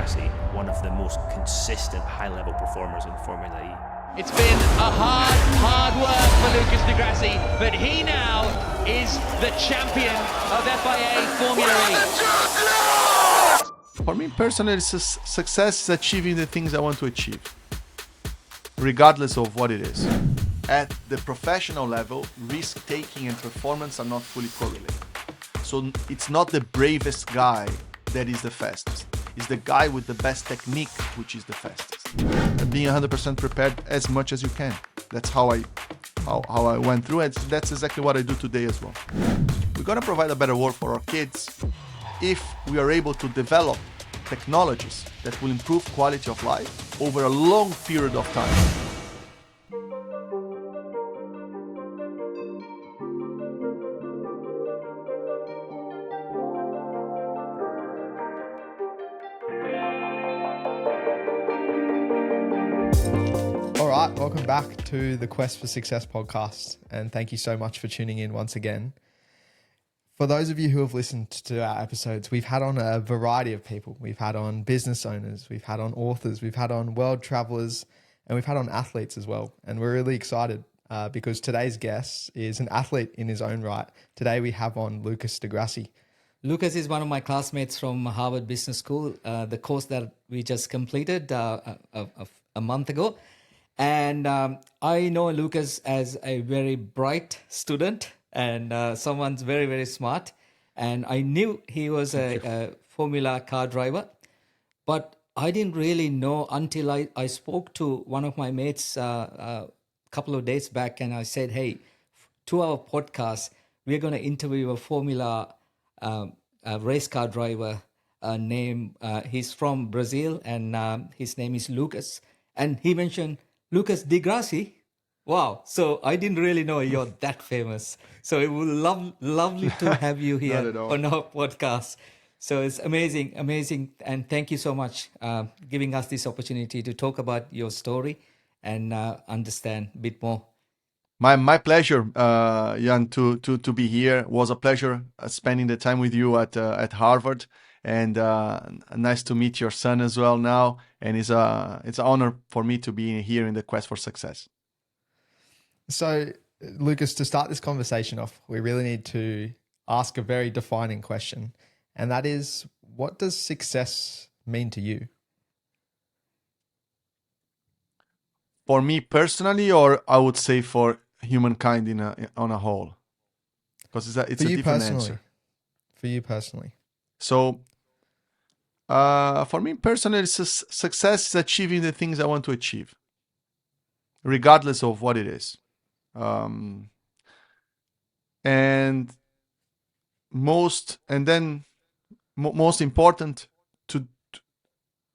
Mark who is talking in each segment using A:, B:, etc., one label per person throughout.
A: Grassi, one of the most consistent high-level performers in Formula E.
B: It's been a hard work for Lucas di Grassi, but he now is the champion of FIA Formula E.
C: For me personally, success is achieving the things I want to achieve, regardless of what it is. At the professional level, risk-taking and performance are not fully correlated. So it's not the bravest guy that is the fastest. It's the guy with the best technique which is the fastest. And being 100% prepared as much as you can. That's how I went through it. That's exactly what I do today as well. We're gonna provide a better world for our kids if we are able to develop technologies that will improve quality of life over a long period of time.
D: All right, welcome back to the Quest for Success podcast, and thank you so much for tuning in once again. For those of you who have listened to our episodes, we've had on a variety of people. We've had on business owners, we've had on authors, we've had on world travelers, and we've had on athletes as well. And we're really excited because today's guest is an athlete in his own right. Today we have on Lucas di Grassi.
E: Lucas is one of my classmates from Harvard Business School, the course that we just completed a month ago. And I know Lucas as a very bright student and someone's very, very smart. And I knew he was a Formula car driver, but I didn't really know until I spoke to one of my mates a couple of days back, and I said, hey, to our podcast, we're going to interview a Formula race car driver he's from Brazil, and his name is Lucas. And he mentioned Lucas di Grassi. Wow. So I didn't really know you're that famous. So it would lovely to have you here on our podcast. So it's amazing. And thank you so much giving us this opportunity to talk about your story and understand a bit more.
C: My pleasure, Jan, to be here. It was a pleasure spending the time with you at Harvard, and nice to meet your son as well now. And it's an honor for me to be here in the Quest for Success.
D: So, Lucas, to start this conversation off, we really need to ask a very defining question, and that is, what does success mean to you?
C: For me personally, or I would say for humankind on a whole, because it's a different answer.
D: For you personally.
C: So, for me personally, success is achieving the things I want to achieve, regardless of what it is. And most important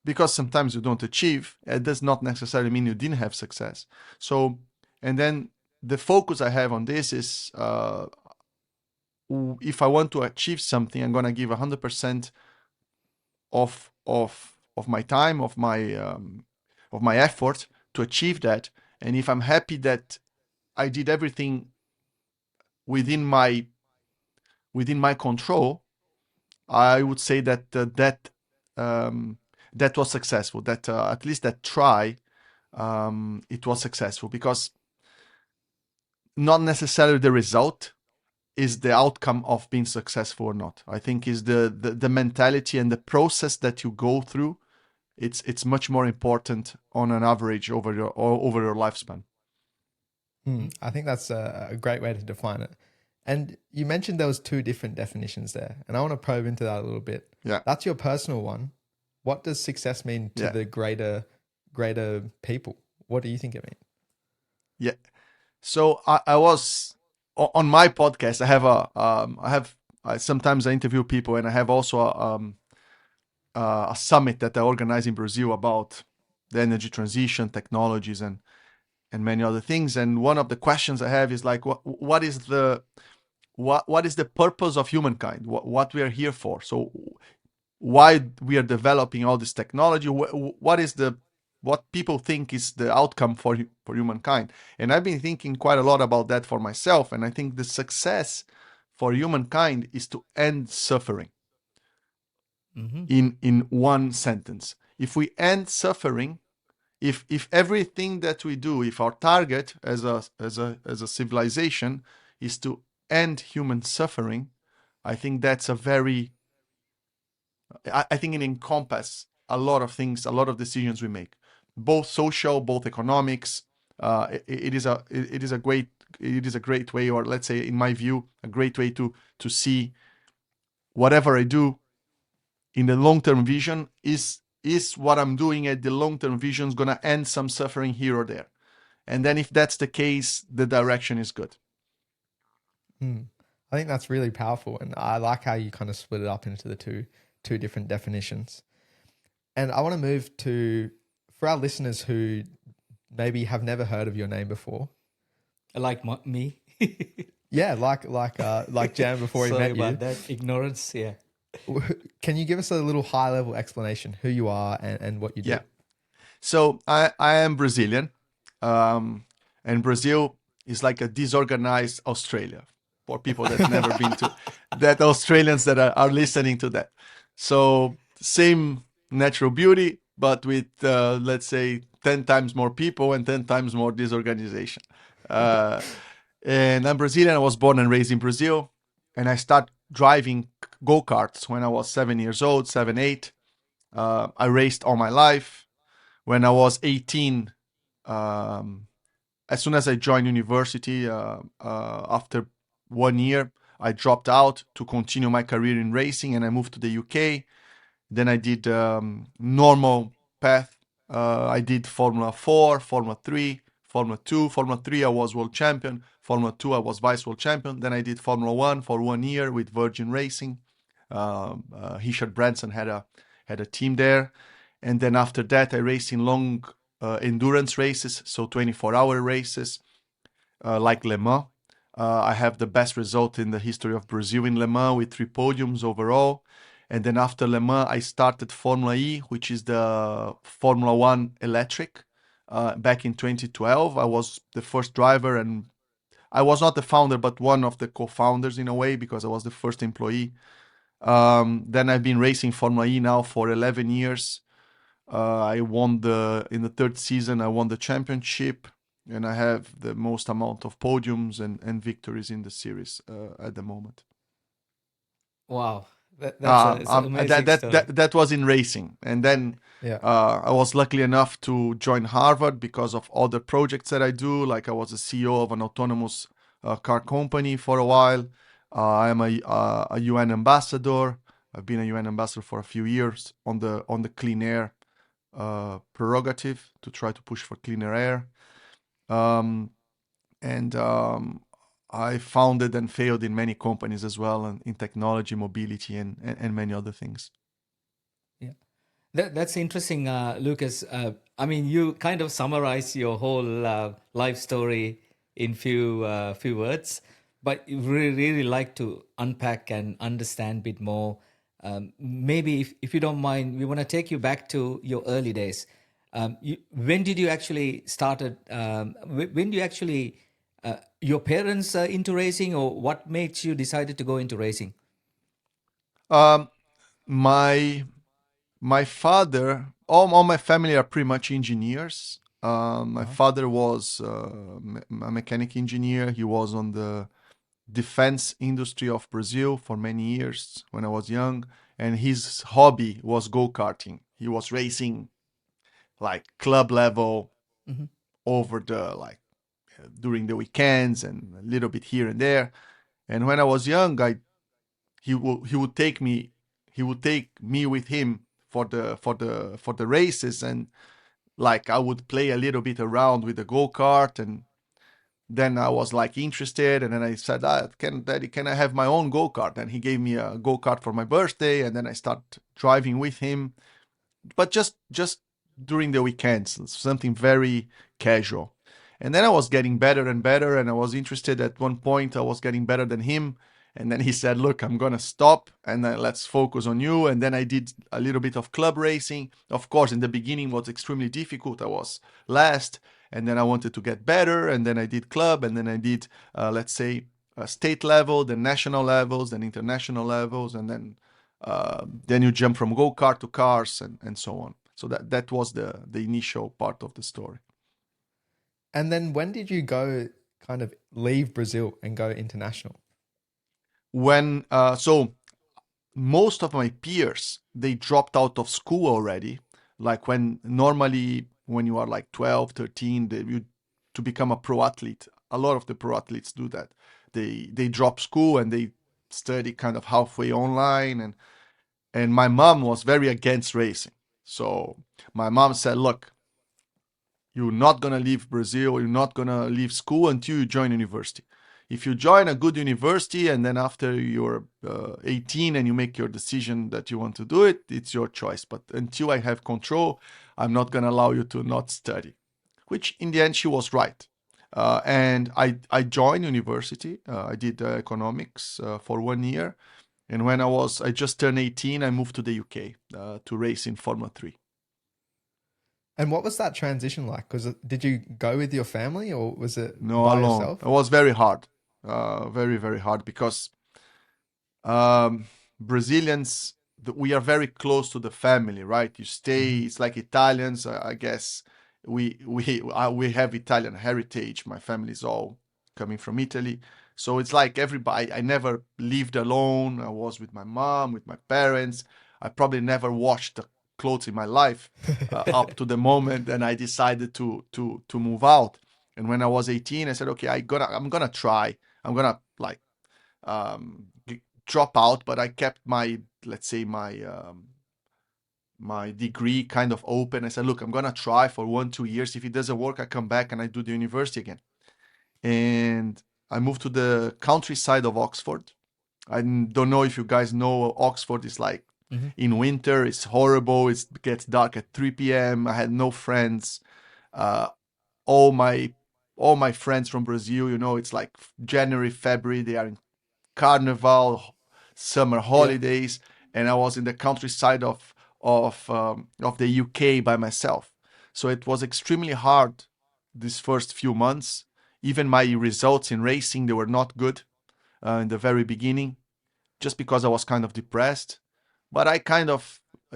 C: because sometimes you don't achieve, it does not necessarily mean you didn't have success. So, and then the focus I have on this is, if I want to achieve something, I'm going to give 100% of my time, of my effort to achieve that. And if I'm happy that I did everything within my control, I would say that that was successful. That at least that try, it was successful, because not necessarily the result is the outcome of being successful or not. I think is the mentality and the process that you go through. It's much more important on an average over your lifespan.
D: I think that's a great way to define it. And you mentioned there was two different definitions there, and I want to probe into that a little bit.
C: Yeah,
D: that's your personal one. What does success mean to the greater people? What do you think it means?
C: Yeah. So I was on my podcast. I sometimes I interview people, and I have also a summit that I organize in Brazil about the energy transition, technologies, and many other things. And one of the questions I have is like, what is the purpose of humankind? What we are here for? So why we are developing all this technology? What people think is the outcome for humankind? And I've been thinking quite a lot about that for myself. And I think the success for humankind is to end suffering. in one sentence. If we end suffering, if everything that we do, if our target as a civilization is to end human suffering, I think that's a very, I think it encompasses a lot of things, a lot of decisions we make, both social, both economics. It is a great way, or let's say, in my view, a great way to see whatever I do in the long-term vision is what I'm doing at the long-term vision is gonna end some suffering here or there, and then if that's the case, the direction is good.
D: I think that's really powerful, and I like how you kind of split it up into the two different definitions. And I want to move to, for our listeners who maybe have never heard of your name before.
E: Like me.
D: Yeah, like Jan before he
E: Sorry
D: met you.
E: about that. Ignorance, yeah.
D: Can you give us a little high level explanation who you are and what you do?
C: Yeah. So I am Brazilian, and Brazil is like a disorganized Australia for people that's never been to that, Australians that are listening to that. So same natural beauty, but with let's say 10 times more people and 10 times more disorganization. And I'm Brazilian. I was born and raised in Brazil, and I started driving go-karts when I was 7 years old, 7, 8. I raced all my life. When I was 18, as soon as I joined university, after 1 year, I dropped out to continue my career in racing, and I moved to the UK. Then I did normal path. I did Formula 4, Formula 3, Formula 2. Formula 3, I was world champion. Formula 2, I was vice world champion. Then I did Formula 1 for 1 year with Virgin Racing. Richard Branson had a team there. And then after that, I raced in long endurance races, so 24-hour races, like Le Mans. I have the best result in the history of Brazil in Le Mans with 3 podiums overall. And then after Le Mans, I started Formula E, which is the Formula 1 electric. Back in 2012, I was the first driver, and I was not the founder, but one of the co-founders in a way, because I was the first employee. Then I've been racing Formula E now for 11 years. I won in the 3rd season, I won the championship, and I have the most amount of podiums and victories in the series at the moment.
E: Wow. That's an amazing story.
C: That was in racing. And then I was lucky enough to join Harvard because of other projects that I do. Like I was a CEO of an autonomous car company for a while. I am a UN ambassador. I've been a UN ambassador for a few years on the clean air prerogative to try to push for cleaner air. I founded and failed in many companies as well, and in technology, mobility, and many other things.
E: Yeah, that's interesting, Lucas. I mean, you kind of summarize your whole life story in few words, but you really like to unpack and understand a bit more. Maybe if you don't mind, we want to take you back to your early days. When did you actually started? When do you actually? Your parents into racing, or what makes you decided to go into racing?
C: My father, all my family are pretty much engineers. My father was a mechanic engineer. He was on the defense industry of Brazil for many years when I was young, and his hobby was go-karting. He was racing like club level over the during the weekends and a little bit here and there. And when I was young, he would take me with him for the races, and like I would play a little bit around with the go-kart, and then I was like interested, and then I said, Daddy, can I have my own go-kart? And he gave me a go-kart for my birthday, and then I started driving with him, but just during the weekends, something very casual. And then I was getting better and better, and I was interested. At one point I was getting better than him, and then he said, look, I'm gonna stop, and then let's focus on you. And then I did a little bit of club racing. Of course, in the beginning was extremely difficult. I was last, and then I wanted to get better, and then I did club, and then I did let's say state level, then national levels, then international levels, and then Then you jump from go-kart to cars and so on. So that was the initial part of the story.
D: And then when did you go kind of leave Brazil and go international?
C: When so most of my peers, they dropped out of school already. Like when normally when you are like 12, 13, to become a pro athlete, a lot of the pro athletes do that. They drop school and they study kind of halfway online, and my mom was very against racing. So my mom said, "Look, you're not gonna leave Brazil. You're not gonna leave school until you join university. If you join a good university and then after you're 18 and you make your decision that you want to do it, it's your choice. But until I have control, I'm not gonna allow you to not study." Which in the end she was right. And I joined university. I did economics for 1 year. And when I just turned 18, I moved to the UK to race in Formula 3.
D: And what was that transition like? Did you go with your family or was it
C: No,
D: by
C: alone.
D: yourself?
C: It was very hard, very, very hard because um, Brazilians, we are very close to the family, right? You stay, it's like Italians, I guess. We have Italian heritage. My family is all coming from Italy. So it's like everybody, I never lived alone. I was with my mom, with my parents. I probably never washed the clothes in my life up to the moment and I decided to move out. And when I was 18, I said, okay, I'm gonna try. I'm gonna like drop out, but I kept my, let's say, my degree kind of open. I said, look, I'm gonna try for 1-2 years. If it doesn't work, I come back and I do the university again. And I moved to the countryside of Oxford. I don't know if you guys know, Oxford is like in winter, it's horrible. It gets dark at 3 p.m. I had no friends. Uh, all my friends from Brazil, it's like January, February, they are in carnival, summer
D: Yeah.
C: holidays, and I was in the countryside of the UK by myself. So it was extremely hard these first few months. Even my results in racing, they were not good in the very beginning, just because I was kind of depressed. But I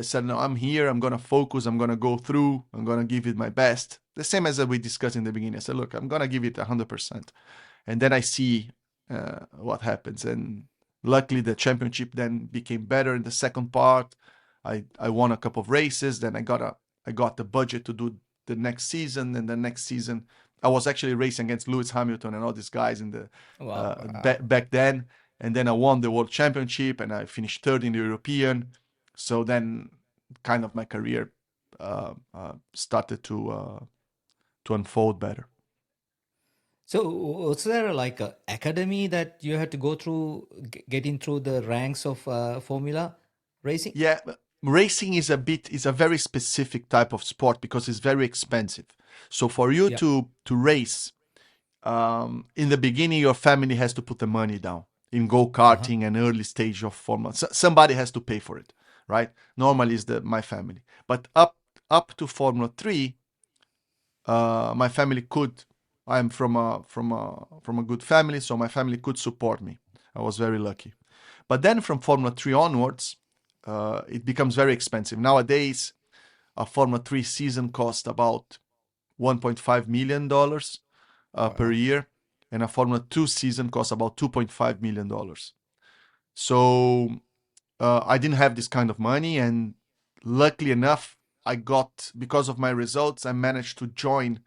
C: said, no, I'm here. I'm gonna focus. I'm gonna go through. I'm gonna give it my best. The same as we discussed in the beginning. I said, look, I'm gonna give it 100%, and then I see what happens. And luckily, the championship then became better in the second part. I won a couple of races. Then I got the budget to do the next season, and the next season I was actually racing against Lewis Hamilton and all these guys in the
E: Wow.
C: back then. And then I won the world championship, and I finished third in the European. So then, kind of my career started to unfold better.
E: So was there like a academy that you had to go through getting through the ranks of Formula racing?
C: Yeah, racing is a very specific type of sport because it's very expensive. So for you
E: Yeah.
C: to race, in the beginning, your family has to put the money down in go-karting and early stage of Formula. Somebody has to pay for it, right? Normally it's my family, but up to Formula 3, my family could. I'm from a good family, so my family could support me. I was very lucky. But then from Formula 3 onwards, it becomes very expensive. Nowadays, a Formula 3 season costs about $1.5 million per year, and a Formula 2 season costs about $2.5 million. So I didn't have this kind of money, and luckily enough, because of my results, I managed to join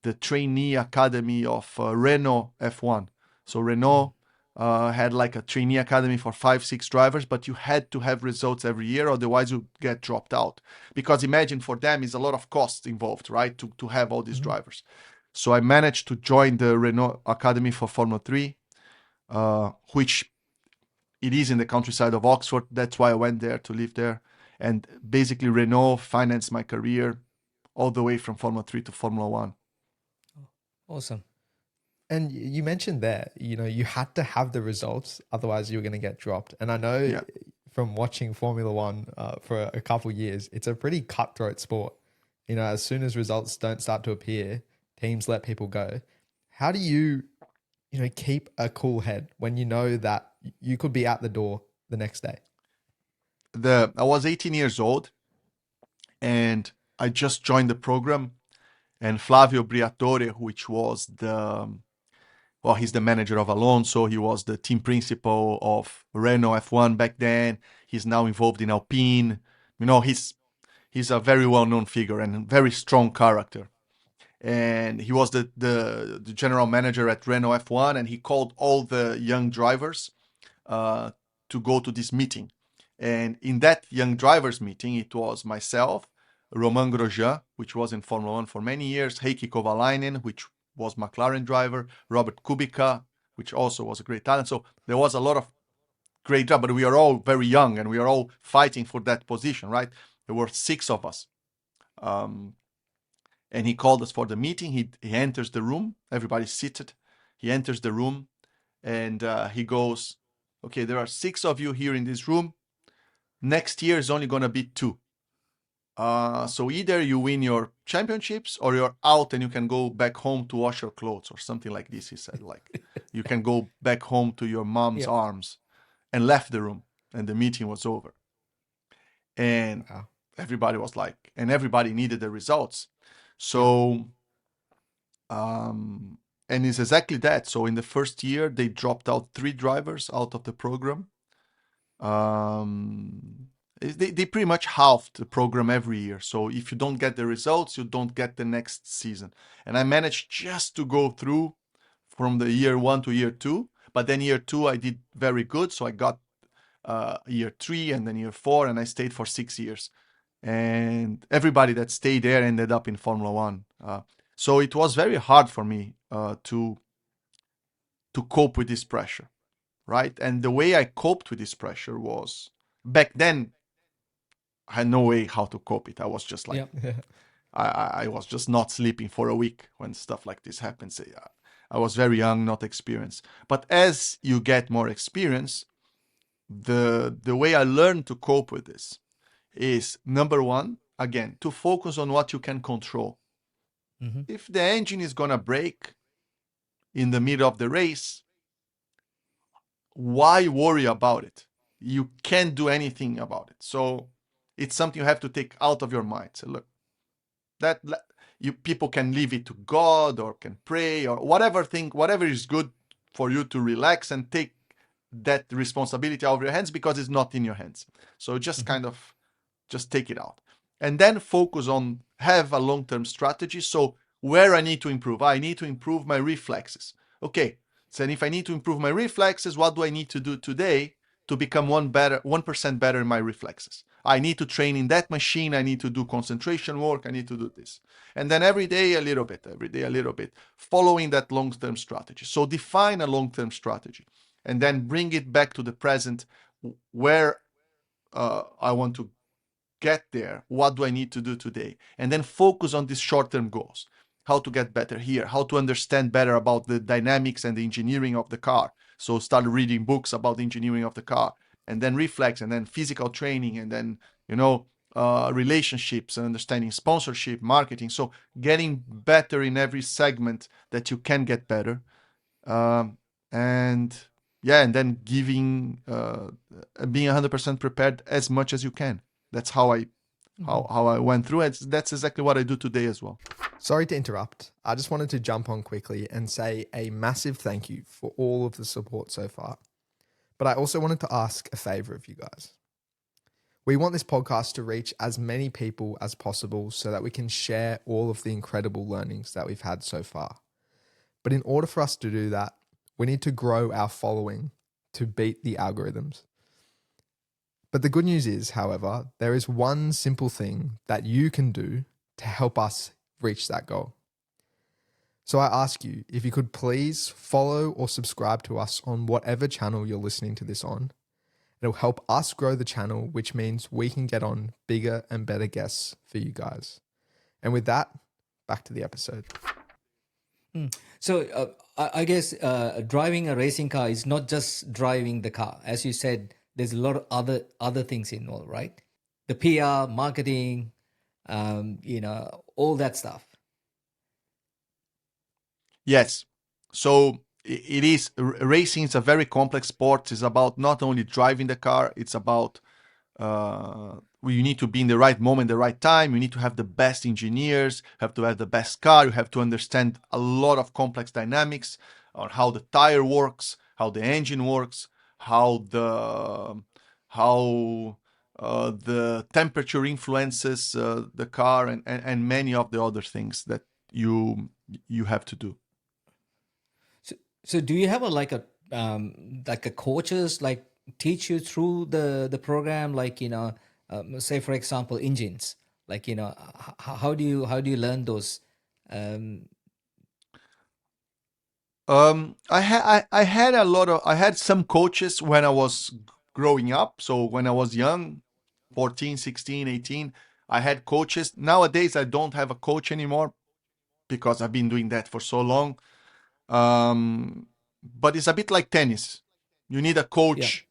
C: the trainee academy of Renault F1. So Renault had like a trainee academy for 5-6 drivers, but you had to have results every year, otherwise you get dropped out. Because imagine, for them is a lot of costs involved, right? To have all these drivers. So I managed to join the Renault Academy for Formula 3, which it is in the countryside of Oxford. That's why I went there to live there. And basically Renault financed my career all the way from Formula 3 to Formula 1.
E: Awesome.
D: And you mentioned there, you had to have the results, otherwise you were going to get dropped. And I know
C: Yeah.
D: from watching Formula One for a couple years, it's a pretty cutthroat sport. As soon as results don't start to appear, teams let people go. How do you, keep a cool head when you know that you could be out the door the next day?
C: I was 18 years old, and I just joined the program. And Flavio Briatore, which was he's the manager of Alonso. He was the team principal of Renault F1 back then. He's now involved in Alpine. He's a very well-known figure and a very strong character. And he was the general manager at Renault F1, and he called all the young drivers to go to this meeting. And in that young drivers meeting, it was myself, Romain Grosjean, which was in Formula 1 for many years, Heikki Kovalainen, which was McLaren driver, Robert Kubica, which also was a great talent. So there was a lot of great job, but we are all very young and we are all fighting for that position, right? There were 6 of us. And he called us for the meeting. He enters the room. Everybody's seated. He enters the room and he goes, okay, there are 6 of you here in this room. Next year is only going to be 2. So either you win your championships or you're out and you can go back home to wash your clothes or something like this. He said, like, you can go back home to your mom's arms, and left the room, and the meeting was over. And everybody was like, and everybody needed the results. So, and it's exactly that. So in the first year, they dropped out 3 drivers out of the program. They pretty much halved the program every year. So if you don't get the results, you don't get the next season. And I managed just to go through from the year 1 to year 2. But then year 2, I did very good. So I got year 3 and then year 4, and I stayed for 6 years. And everybody that stayed there ended up in Formula 1. So it was very hard for me to cope with this pressure, right? And the way I coped with this pressure was, back then, I had no way how to cope it. I was just like, I was just not sleeping for a week when stuff like this happens. I was very young, not experienced. But as you get more experience, the way I learned to cope with this is, number one, again, to focus on what you can control. Mm-hmm. If the engine is going to break in the middle of the race, why worry about it? You can't do anything about it. So it's something you have to take out of your mind. So look, that people can leave it to God or can pray or whatever is good for you to relax and take that responsibility out of your hands, because it's not in your hands. So just kind of just take it out. And then focus on, have a long-term strategy. So where I need to improve, I need to improve my reflexes. Okay, so if I need to improve my reflexes, what do I need to do today to become 1% better in my reflexes? I need to train in that machine. I need to do concentration work. I need to do this. And then every day a little bit, following that long-term strategy. So define a long-term strategy and then bring it back to the present, where I want to get there. What do I need to do today? And then focus on these short-term goals. How to get better here, how to understand better about the dynamics and the engineering of the car. So start reading books about the engineering of the car, and then reflex, and then physical training, and then, relationships and understanding sponsorship, marketing. So getting better in every segment that you can get better. And then being 100% prepared as much as you can. That's how I went through it. That's exactly what I do today as well.
D: Sorry to interrupt. I just wanted to jump on quickly and say a massive thank you for all of the support so far. But I also wanted to ask a favor of you guys. We want this podcast to reach as many people as possible so that we can share all of the incredible learnings that we've had so far. But in order for us to do that, we need to grow our following to beat the algorithms. But the good news is, however, there is one simple thing that you can do to help us reach that goal. So I ask you, if you could please follow or subscribe to us on whatever channel you're listening to this on. It'll help us grow the channel, which means we can get on bigger and better guests for you guys. And with that, back to the episode.
E: So I guess driving a racing car is not just driving the car. As you said, there's a lot of other things involved, right? The PR, marketing, all that stuff.
C: Yes. So it is, racing is a very complex sport. It's about not only driving the car, it's about you need to be in the right moment, the right time. You need to have the best engineers, have to have the best car. You have to understand a lot of complex dynamics on how the tire works, how the engine works, how the temperature influences the car, and many of the other things that you have to do.
E: So do you have like a coaches like teach you through the program, like say for example engines, like how do you learn those? Um,
C: I had some coaches when I was growing up. So when I was young, 14, 16, 18, I had coaches. Nowadays, I don't have a coach anymore because I've been doing that for so long. But it's a bit like tennis. You need a
E: yeah,
C: coach.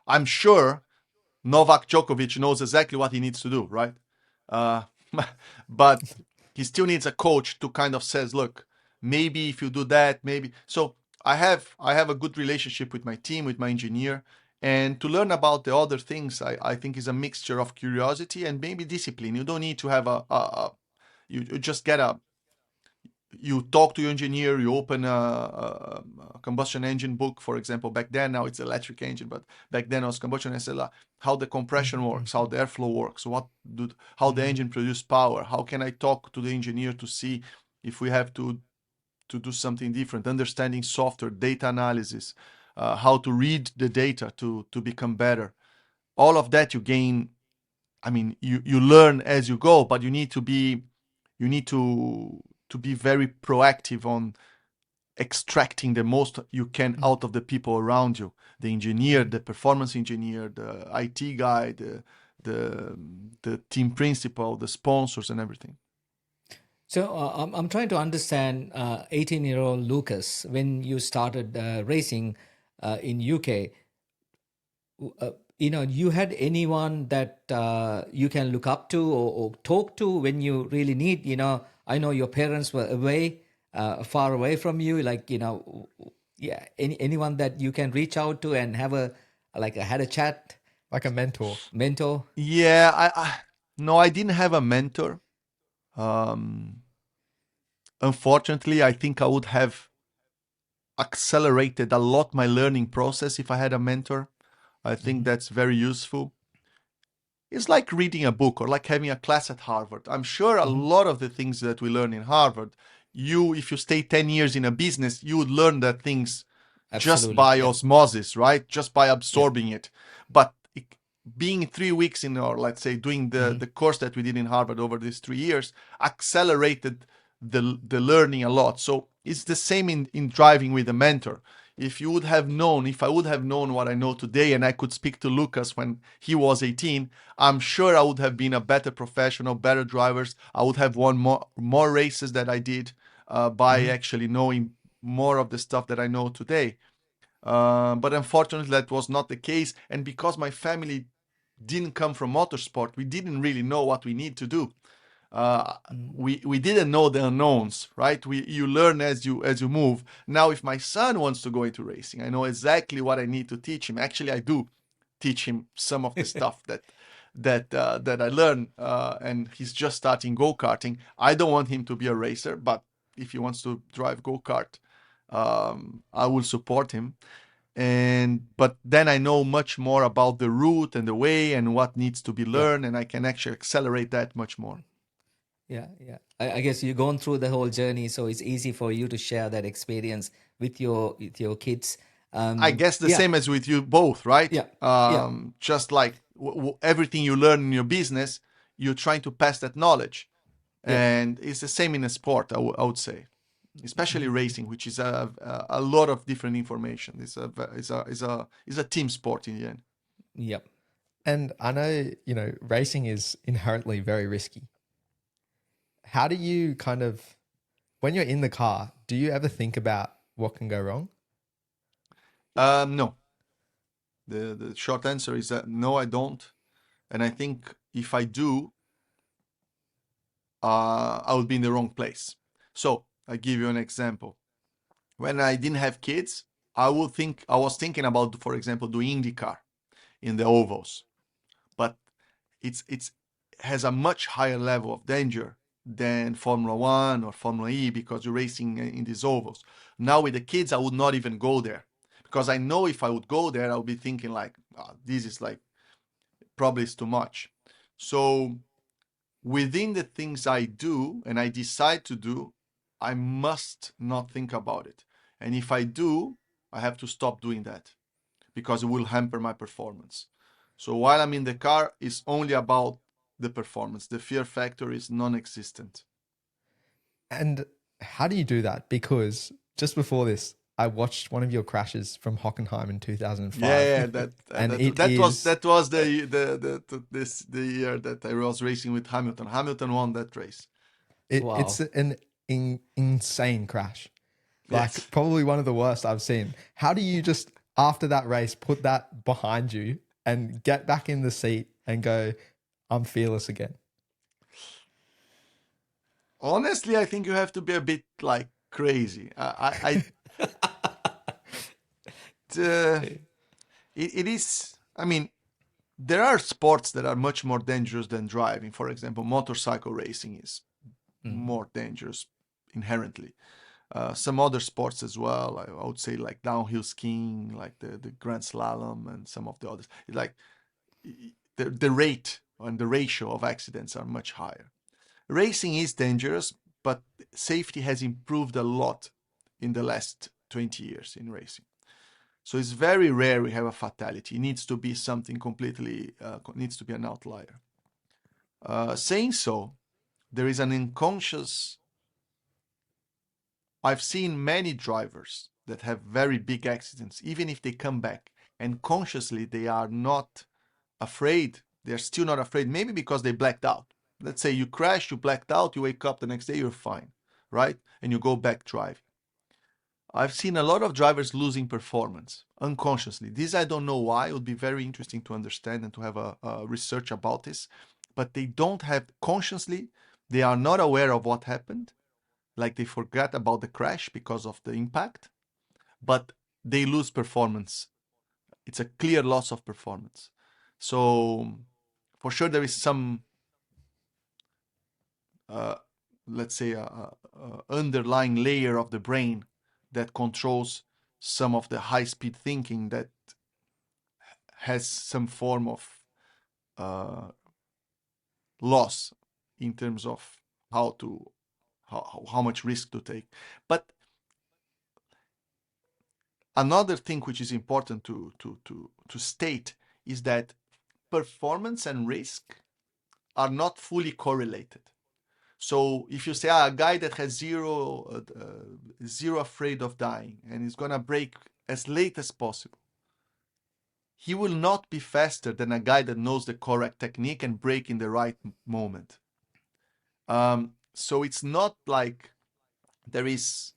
C: I'm sure Novak Djokovic knows exactly what he needs to do, right? Uh, but he still needs a coach to kind of says, look, maybe if you do that, maybe. So I have a good relationship with my team, with my engineer, and to learn about the other things, I think is a mixture of curiosity and maybe discipline. You don't need to have you just get a you talk to your engineer, you open a combustion engine book, for example. Back then, now it's electric engine, but back then it was combustion. I said, how the compression works, how the airflow works, how the engine produces power. How can I talk to the engineer to see if we have to do something different? Understanding software, data analysis, how to read the data to become better. All of that you gain. I mean, you learn as you go, but you need to be very proactive on extracting the most you can out of the people around you, the engineer, the performance engineer, the IT guy, the team principal, the sponsors, and everything.
E: so I'm trying to understand 18-year-old Lucas, when you started racing in UK, you had anyone that you can look up to, or talk to when you really need, I know your parents were away, far away from you, like yeah, anyone that you can reach out to and have had a chat,
D: Like a mentor.
E: mentor.
C: Yeah, no, I didn't have a mentor. um Unfortunately, I think I would have accelerated a lot my learning process if I had a mentor. I think that's very useful. It's like reading a book or like having a class at Harvard. I'm sure a lot of the things that we learn in Harvard, if you stay 10 years in a business, you would learn that things just
E: Absolutely,
C: by
E: yeah,
C: osmosis, right? Just by
E: yeah.
C: absorbing it. But being 3 weeks in, or let's say doing the course that we did in Harvard over these 3 years, accelerated the learning a lot. So it's the same in driving with a mentor. If I would have known what I know today and I could speak to Lucas when he was 18, I'm sure I would have been a better professional, better drivers. I would have won more races that I did by actually knowing more of the stuff that I know today. But unfortunately, that was not the case. And because my family didn't come from motorsport, we didn't really know what we need to do. Uh, we didn't know the unknowns, right? You learn as you move. Now, if my son wants to go into racing, I know exactly what I need to teach him. Actually, I do teach him some of the stuff that I learned, and he's just starting go-karting. I don't want him to be a racer, but if he wants to drive go-kart, I will support him. But then I know much more about the route and the way and what needs to be
E: Yeah.
C: learned, and I can actually accelerate that much more.
E: Yeah, yeah. I guess you've gone through the whole journey, so it's easy for you to share that experience with your kids.
C: I guess the
E: Yeah,
C: same as with you both, right?
E: yeah, yeah,
C: Just like everything you learn in your business, you're trying to pass that knowledge,
E: yeah.
C: and it's the same in a sport. I would say, especially racing, which is a lot of different information. It's a team sport in the end.
E: Yep.
D: And I know, racing is inherently very risky. How do you when you're in the car, do you ever think about what can go wrong?
C: No, the short answer is that no, I don't, and I think if I do, I would be in the wrong place. So I give you an example. When I didn't have kids, I was thinking about, for example, doing IndyCar in the ovals. But it's has a much higher level of danger than Formula One or Formula E, because you're racing in these ovals. Now with the kids, I would not even go there, because I know if I would go there, I would be thinking like, this is like, probably it's too much. So within the things I do and I decide to do, I must not think about it. And if I do, I have to stop doing that, because it will hamper my performance. So while I'm in the car, it's only about the performance. The fear factor is non-existent.
D: And how do you do that? Because just before this, I watched one of your crashes from Hockenheim in 2005.
C: Yeah,
D: And
C: that was the year that I was racing with Hamilton. Hamilton won that race.
E: Wow.
D: It's an insane crash. Like
C: Yes.
D: probably one of the worst I've seen. How do you just, after that race, put that behind you and get back in the seat and go, I'm fearless again?
C: Honestly, I think you have to be a bit like crazy. It is. I mean, there are sports that are much more dangerous than driving. For example, motorcycle racing is more dangerous inherently. Some other sports as well. I would say like downhill skiing, like the Grand Slalom, and some of the others. It's like the rate and the ratio of accidents are much higher. Racing is dangerous, but safety has improved a lot in the last 20 years in racing. So it's very rare we have a fatality. It needs to be something completely, needs to be an outlier. Saying so, there is an unconscious. I've seen many drivers that have very big accidents, even if they come back, and consciously they are not afraid. They're still not afraid, maybe because they blacked out. Let's say you crashed, you blacked out, you wake up the next day, you're fine, right? And you go back driving. I've seen a lot of drivers losing performance unconsciously. This I don't know why. It would be very interesting to understand and to have a research about this. But they don't have consciously, they are not aware of what happened. Like they forgot about the crash because of the impact, but they lose performance. It's a clear loss of performance. So for sure there is some, let's say, a underlying layer of the brain that controls some of the high-speed thinking that has some form of loss in terms of how much risk to take. But another thing which is important to state is that performance and risk are not fully correlated. So if you say a guy that has zero afraid of dying and is gonna brake as late as possible, he will not be faster than a guy that knows the correct technique and brake in the right moment. So it's not like there is,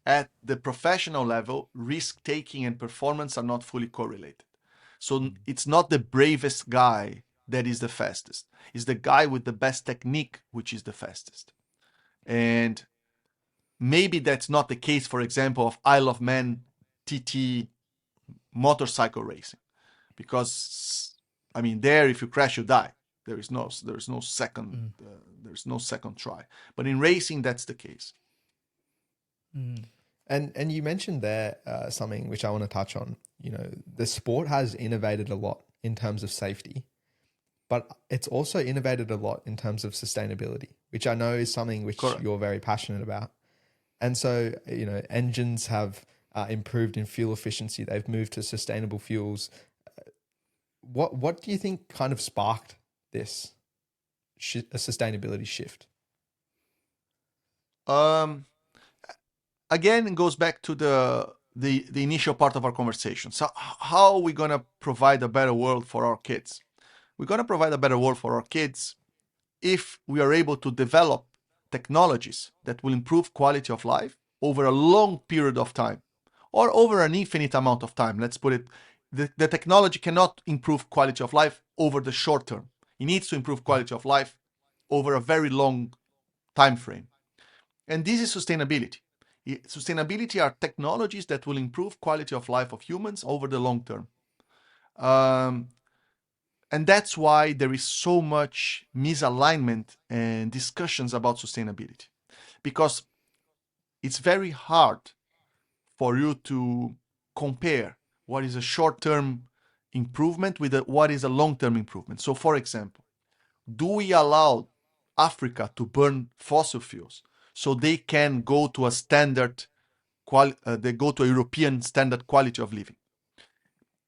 C: at the professional level, risk taking and performance are not fully correlated. So it's not the bravest guy that is the fastest. It's the guy with the best technique which is the fastest. And maybe that's not the case, for example, of Isle of Man TT motorcycle racing, because I mean, there if you crash you die. There is no second there's no second try. But in racing, that's the case.
D: And you mentioned there something which I want to touch on. You know, the sport has innovated a lot in terms of safety, but it's also innovated a lot in terms of sustainability, which I know is something which
C: Correct.
D: you're very passionate about. And so, you know, engines have improved in fuel efficiency. They've moved to sustainable fuels. What do you think kind of sparked this a sustainability shift?
C: Again, it goes back to the initial part of our conversation. So how are we going to provide a better world for our kids? We're going to provide a better world for our kids if we are able to develop technologies that will improve quality of life over a long period of time, or over an infinite amount of time. Let's put it, the technology cannot improve quality of life over the short term. It needs to improve quality of life over a very long time frame. And this is sustainability. Sustainability are technologies that will improve quality of life of humans over the long term. and that's why there is so much misalignment and discussions about sustainability, because it's very hard for you to compare what is a short-term improvement with what is a long-term improvement. So, for example, do we allow Africa to burn fossil fuels so they can go to a standard, they go to a European standard quality of living?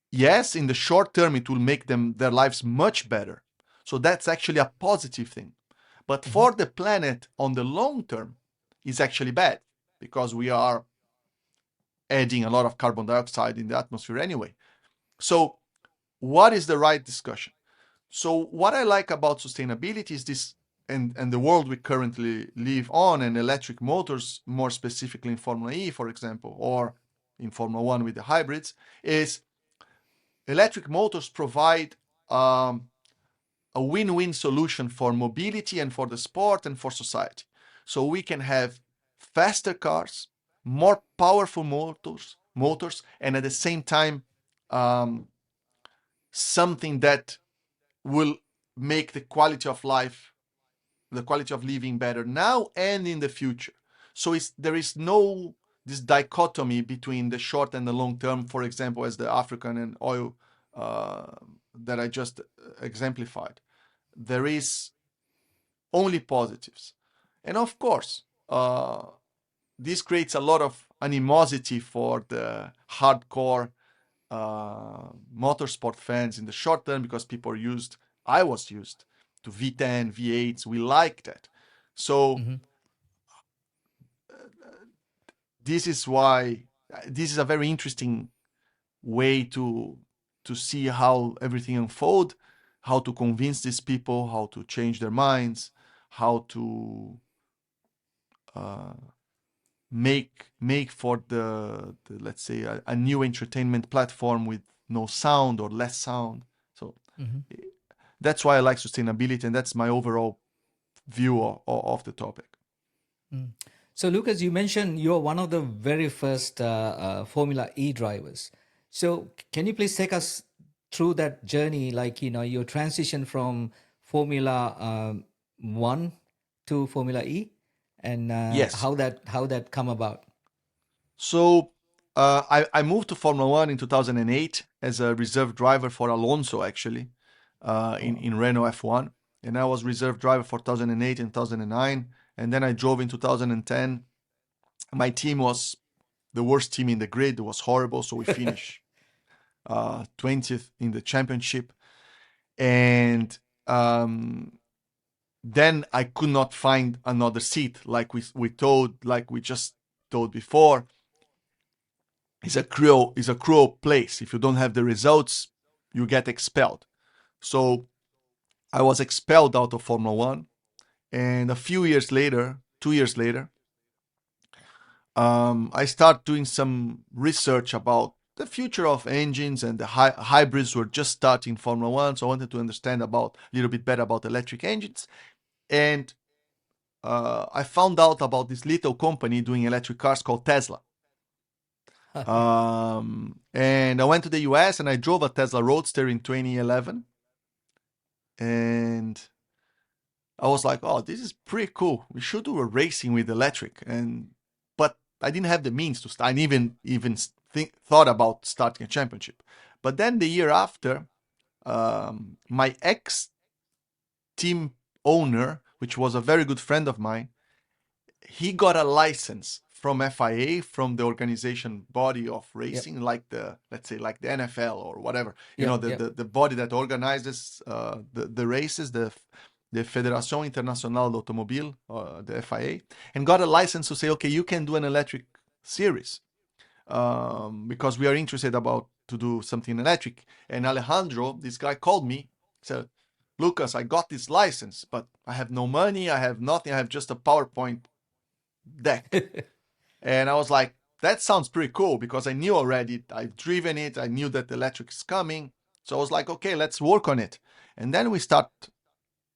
C: Yes, in the short term, it will make their lives much better. So that's actually a positive thing. But for the planet on the long term, it's actually bad, because we are adding a lot of carbon dioxide in the atmosphere anyway. So what is the right discussion? So what I like about sustainability is this, and the world we currently live on, and electric motors, more specifically in Formula E, for example, or in Formula One with the hybrids, is electric motors provide a win-win solution for mobility and for the sport and for society. So we can have faster cars, more powerful motors, and at the same time, something that will make the quality of life, the quality of living better now and in the future. So there is no this dichotomy between the short and the long term, for example, as the African and oil that I just exemplified. There is only positives. And of course, this creates a lot of animosity for the hardcore motorsport fans in the short term, because I was used to V10, V8s. We like that. So this is why this is a very interesting way to see how everything unfold, how to convince these people, how to change their minds, how to make for the let's say a new entertainment platform with no sound or less sound. So that's why I like sustainability, and that's my overall view of the topic.
E: So, Lucas, you mentioned you're one of the very first Formula E drivers. So, can you please take us through that journey, like your transition from Formula One to Formula E, and
C: Yes.
E: how that come about?
C: So I moved to Formula One in 2008 as a reserve driver for Alonso, actually, in Renault F1. And I was reserve driver for 2008 and 2009. And then I drove in 2010. My team was the worst team in the grid. It was horrible. So we finished 20th in the championship. And then I could not find another seat, like we just told before. It's a cruel place. If you don't have the results, you get expelled. So I was expelled out of Formula One, and a few years later, 2 years later, I started doing some research about the future of engines, and the hybrids were just starting Formula One. So I wanted to understand a little bit better about electric engines, and I found out about this little company doing electric cars called Tesla. And I went to the US and I drove a Tesla Roadster in 2011. And I was like, oh, this is pretty cool. We should do a racing with electric. But I didn't have the means to start. I didn't even thought about starting a championship. But then the year after, my ex-team owner, which was a very good friend of mine, he got a license from FIA, from the organization body of racing, like let's say like the NFL or whatever, the body that organizes the races, the Federación Internacional de Automóvil, the FIA, and got a license to say, okay, you can do an electric series, because we are interested to do something electric. And Alejandro, this guy, called me, said, Lucas, I got this license, but I have no money, I have nothing, I have just a PowerPoint deck. And I was like, that sounds pretty cool, because I knew already, I've driven it, I knew that the electric is coming. So I was like, okay, let's work on it. And then we start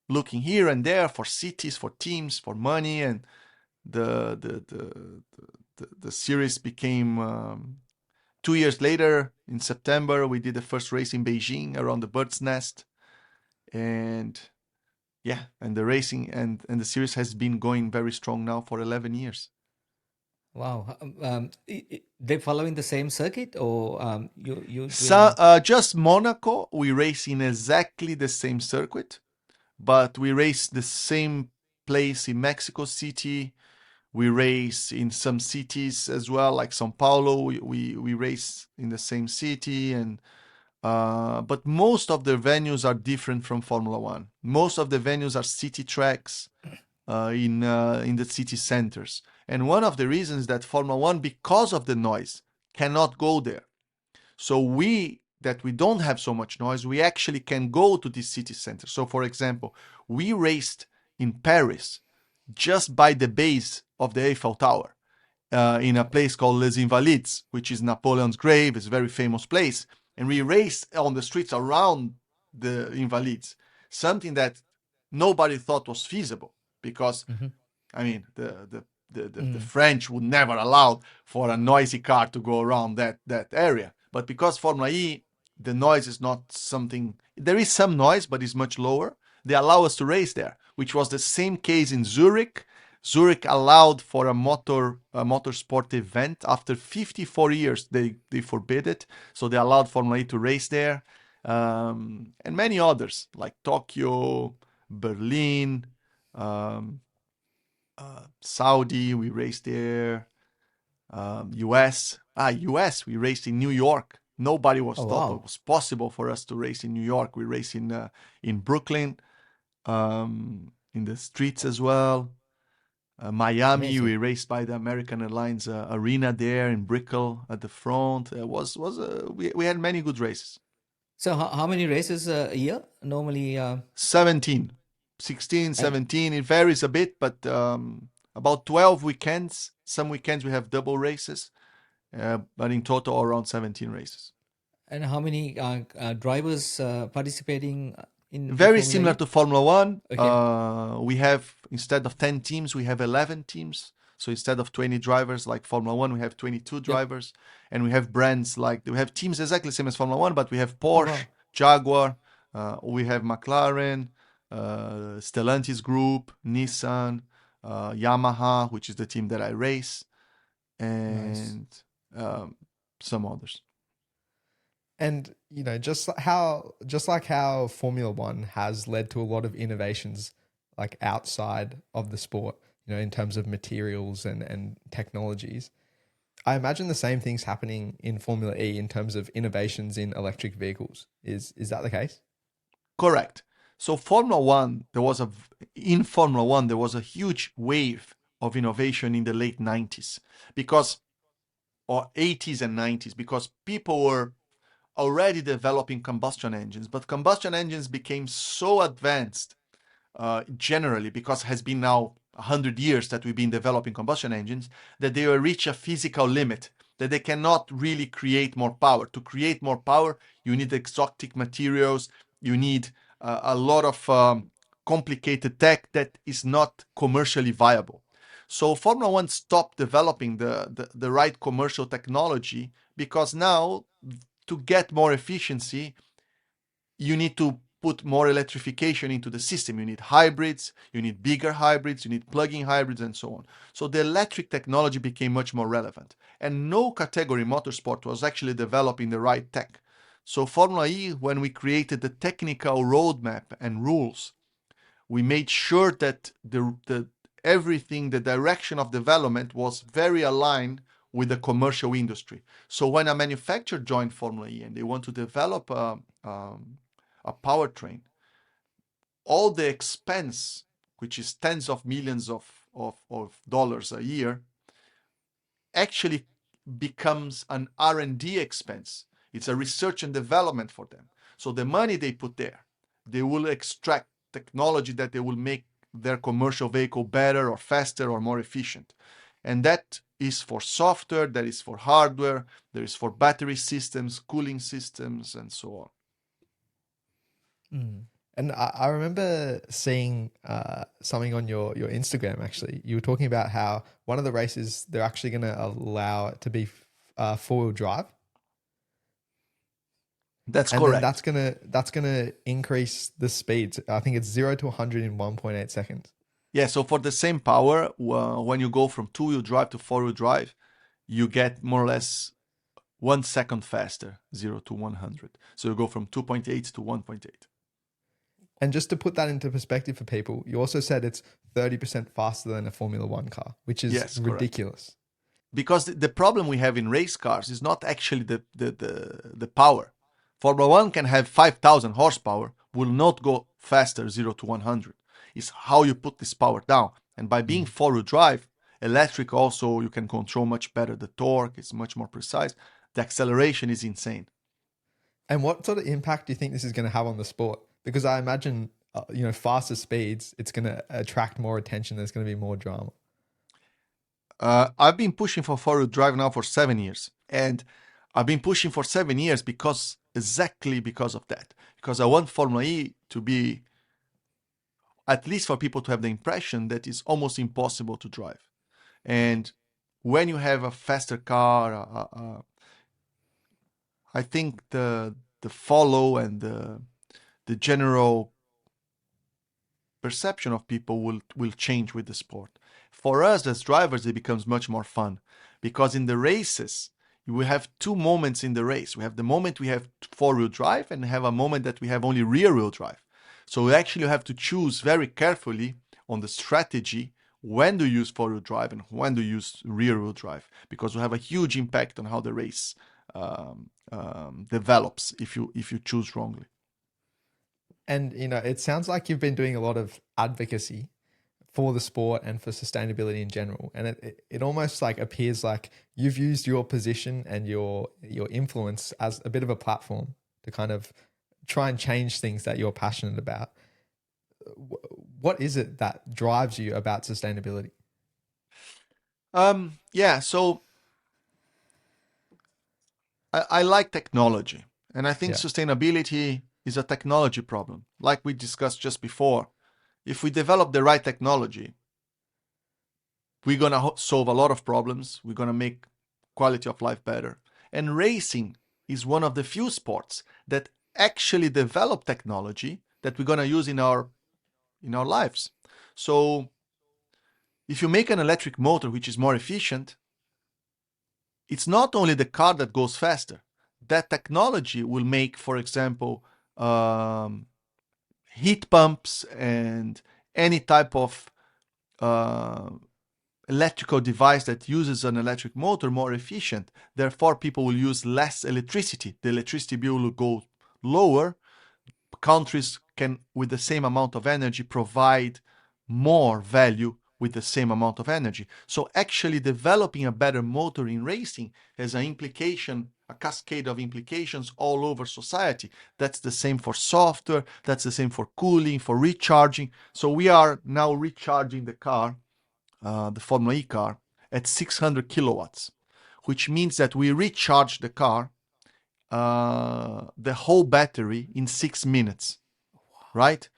C: looking here and there for cities, for teams, for money, and the series became 2 years later. In September, we did the first race in Beijing around the bird's nest. And yeah, and the racing and the series has been going very strong now for 11 years.
E: Wow. They following the same circuit, or you
C: So
E: doing?
C: just Monaco, we race in exactly the same circuit, but we race the same place in Mexico City. We race in some cities as well, like São Paulo. We race in the same city, and but most of the venues are different from Formula One. Most of the venues are city tracks in the city centers, and one of the reasons that Formula One, because of the noise, cannot go there. So we don't have so much noise, we actually can go to this city center. So for example, we raced in Paris just by the base of the Eiffel Tower in a place called Les Invalides, which is Napoleon's grave. It's a very famous place. And we raced on the streets around the Invalides, something that nobody thought was feasible because, I mean, the French would never allow for a noisy car to go around that area. But because Formula E, the noise is not something, there is some noise, but it's much lower. They allow us to race there, which was the same case in Zurich. Zurich allowed for a motorsport event. After 54 years, they forbid it. So they allowed Formula E to race there. And many others like Tokyo, Berlin, um, Saudi, we raced there. US, we raced in New York. Nobody was
E: Oh
C: thought
E: wow.
C: it was possible for us to race in New York. We race in Brooklyn, in the streets as well. Miami,
E: Amazing.
C: we raced by the American Airlines arena there in Brickell at the front. We had many good races.
E: So how many races a year normally?
C: 17, 16,
E: And
C: 17. It varies a bit, but about 12 weekends. Some weekends we have double races, but in total around 17 races.
E: and how many drivers participating in
C: Very
E: Formula
C: similar
E: E?
C: to Formula One.
E: Okay.
C: We have, instead of 10 teams, we have 11 teams. So instead of 20 drivers like Formula One, we have 22
E: Yep.
C: drivers. And we have brands like, we have teams exactly the same as Formula One, but we have
E: Oh
C: Porsche,
E: wow.
C: Jaguar, we have McLaren, Stellantis Group, Nissan, Yamaha, which is the team that I race,
E: Nice.
C: and some others.
D: And just like how Formula One has led to a lot of innovations like outside of the sport, in terms of materials and technologies. I imagine the same things happening in Formula E in terms of innovations in electric vehicles. Is that the case?
C: Correct. So in Formula One there was a huge wave of innovation in the late 90s because or 80s and 90s because people were already developing combustion engines, but combustion engines became so advanced generally because it has been now 100 years that we've been developing combustion engines that they will reach a physical limit that they cannot really create more power. To create more power, you need exotic materials, you need a lot of complicated tech that is not commercially viable. So Formula One stopped developing the right commercial technology because now to get more efficiency, you need to put more electrification into the system. You need hybrids, you need bigger hybrids, you need plug-in hybrids, and so on. So the electric technology became much more relevant. And no category motorsport was actually developing the right tech. So Formula E, when we created the technical roadmap and rules, we made sure that everything, the direction of development was very aligned with the commercial industry. So when a manufacturer joined Formula E and they want to develop a powertrain, all the expense, which is tens of millions of dollars a year, actually becomes an R&D expense. It's a research and development for them. So the money they put there, they will extract technology that they will make their commercial vehicle better or faster or more efficient. And that is for software, that is for hardware, there is for battery systems, cooling systems, and so on.
D: And I remember seeing something on your Instagram, actually. You were talking about how one of the races, they're actually going to allow it to be four-wheel drive.
C: That's
D: And
C: correct.
D: then that's gonna increase the speeds. I think it's 0 to 100 in 1.8 seconds.
C: Yeah, so for the same power, when you go from two-wheel drive to four-wheel drive, you get more or less 1 second faster, 0 to 100. So you go from 2.8 to 1.8.
D: And just to put that into perspective for people, you also said it's 30% faster than a Formula One car, which is
C: Yes, correct.
D: ridiculous.
C: Because the problem we have in race cars is not actually the power. Formula One can have 5,000 horsepower, will not go faster 0 to 100. It's how you put this power down. And by being four-wheel drive, electric also, you can control much better the torque, it's much more precise. The acceleration is insane.
D: And what sort of impact do you think this is going to have on the sport? Because I imagine, faster speeds, it's going to attract more attention. There's going to be more drama.
C: I've been pushing for four-wheel drive now for 7 years. And I've been pushing for 7 years exactly because of that. Because I want Formula E to be, at least for people to have the impression that it's almost impossible to drive. And when you have a faster car, I think the follow and the general perception of people will change with the sport. For us as drivers, it becomes much more fun because in the races, we have two moments in the race. We have the moment we have four-wheel drive and have a moment that we have only rear-wheel drive. So we actually have to choose very carefully on the strategy when to use four-wheel drive and when to use rear-wheel drive, because we have a huge impact on how the race develops if you choose wrongly.
D: And, it sounds like you've been doing a lot of advocacy for the sport and for sustainability in general. And it almost like appears like you've used your position and your influence as a bit of a platform to kind of try and change things that you're passionate about. What is it that drives you about sustainability?
C: So I like technology, and I think sustainability is a technology problem. Like we discussed just before, if we develop the right technology, we're going to solve a lot of problems. We're going to make quality of life better. And racing is one of the few sports that actually develop technology that we're going to use in our lives. So if you make an electric motor which is more efficient, it's not only the car that goes faster. That technology will make, for example, heat pumps and any type of electrical device that uses an electric motor more efficient. Therefore, people will use less electricity. The electricity bill will go lower. Countries can, with the same amount of energy, provide more value with the same amount of energy. So actually developing a better motor in racing has an implication, a cascade of implications all over society. That's the same for software, that's the same for cooling, for recharging. So we are now recharging the car, the Formula E car, at 600 kilowatts, which means that we recharge the car, the whole battery in 6 minutes, right?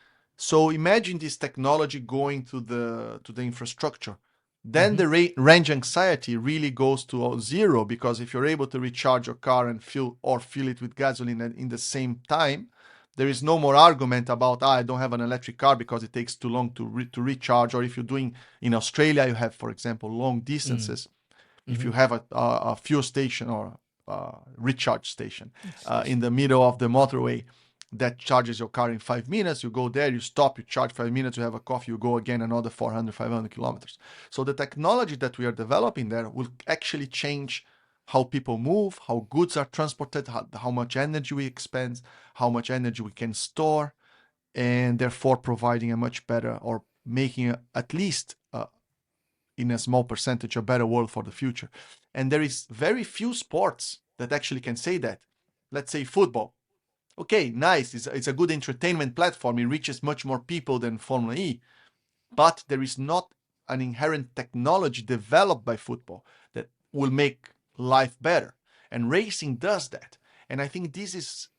C: So imagine this technology going to the infrastructure. Then the range anxiety really goes to zero, because if you're able to recharge your car and fill it with gasoline in the same time, there is no more argument about I don't have an electric car because it takes too long to recharge. Or if you're doing in Australia, you have, for example, long distances. If you have a fuel station or a recharge station in the middle of the motorway that charges your car in 5 minutes, you go there, you stop, you charge 5 minutes, you have a coffee, you go again another 400, 500 kilometers. So the technology that we are developing there will actually change how people move, how goods are transported, how much energy we expend, how much energy we can store, and therefore providing a much better, or making at least in a small percentage, a better world for the future. And there is very few sports that actually can say that. Let's say football. Okay, nice, it's a good entertainment platform, it reaches much more people than Formula E, but there is not an inherent technology developed by football that will make life better. And racing does that. And I think this is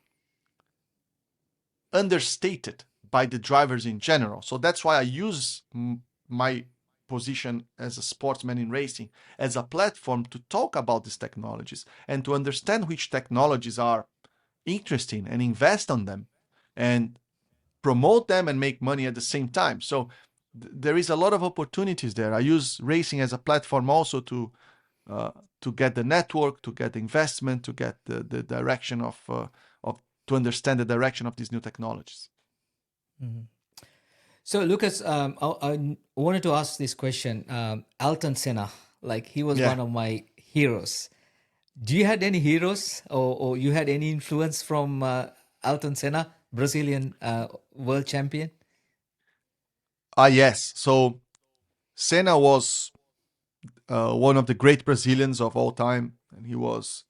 C: understated by the drivers in general. So that's why I use my position as a sportsman in racing as a platform to talk about these technologies and to understand which technologies are interesting and invest on them and promote them and make money at the same time. So there is a lot of opportunities there. I use racing as a platform also to get the network, to get the investment, to get the direction of to understand the direction of these new technologies.
E: So, Lucas, I wanted to ask this question. Ayrton Senna, like he was
C: Yeah.
E: one of my heroes. Do you had any heroes, or you had any influence from Ayrton Senna, Brazilian world champion?
C: Yes. So Senna was one of the great Brazilians of all time, and he was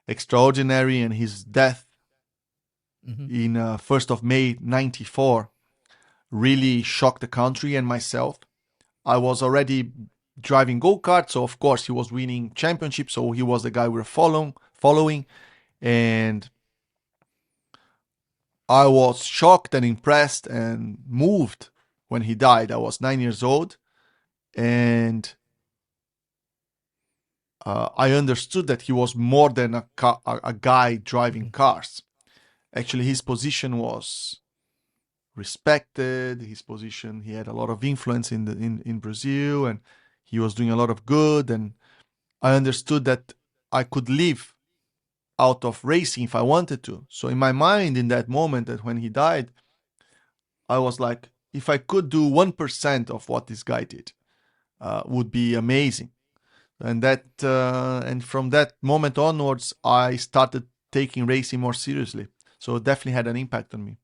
C: extraordinary. And his death in 1st of May '94 really shocked the country and myself. I was already driving go-kart, so of course he was winning championships, so he was the guy we were following, and I was shocked and impressed and moved when he died. I was 9 years old, and I understood that he was more than a guy driving cars. Actually, his position was respected. His position, he had a lot of influence in Brazil, and he was doing a lot of good. And I understood that I could live out of racing if I wanted to. So in my mind, in that moment, that when he died, I was like, if I could do 1% of what this guy did, would be amazing. And from that moment onwards, I started taking racing more seriously. So it definitely had an impact on me.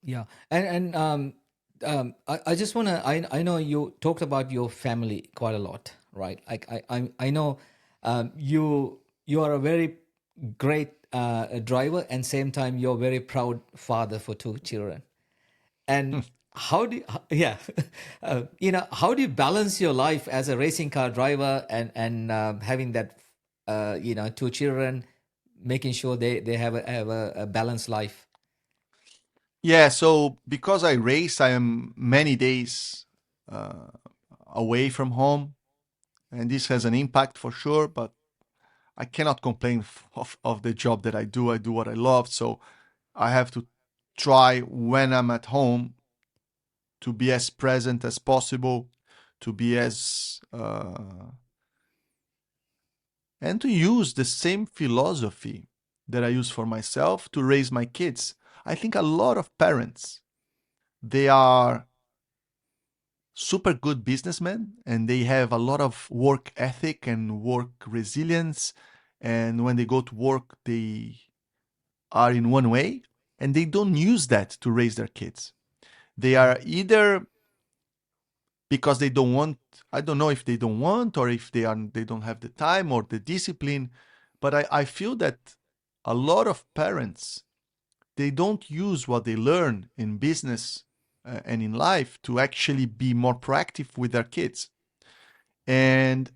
E: Yeah, I just wanna. I know you talked about your family quite a lot, right? Like I know you are a very great driver, and same time you're a very proud father for two children. And how do you, yeah, how do you balance your life as a racing car driver and having that two children, making sure they have a balanced life?
C: Yeah, so because I race, I am many days uh, away from home, and this has an impact for sure, but I cannot complain of the job that I do. I do what I love, so I have to try when I'm at home to be as present as possible, to be as and to use the same philosophy that I use for myself to raise my kids. I think a lot of parents, they are super good businessmen and they have a lot of work ethic and work resilience, and when they go to work they are in one way and they don't use that to raise their kids. They are either because they don't want, I don't know if they don't want or if they don't have the time or the discipline, but I feel that a lot of parents, they don't use what they learn in business and in life to actually be more proactive with their kids. And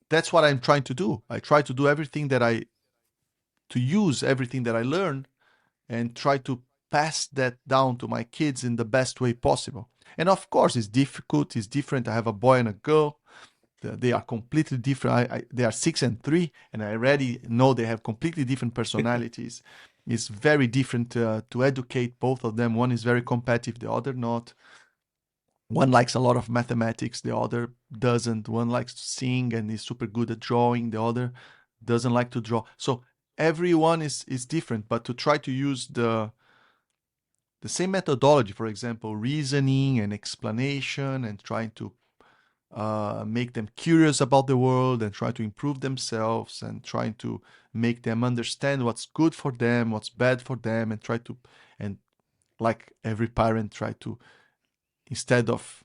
C: that's what I'm trying to do. I try to do everything that to use everything that I learn and try to pass that down to my kids in the best way possible. And of course, it's difficult, it's different. I have a boy and a girl. They are completely different. They are 6 and 3, and I already know they have completely different personalities. It's very different to educate both of them. One is very competitive, the other not. One likes a lot of mathematics, the other doesn't. One likes to sing and is super good at drawing, the other doesn't like to draw. So everyone is different, but to try to use the same methodology, for example, reasoning and explanation, and trying to make them curious about the world and try to improve themselves and trying to make them understand what's good for them, what's bad for them, and try to, and like every parent, try to, instead of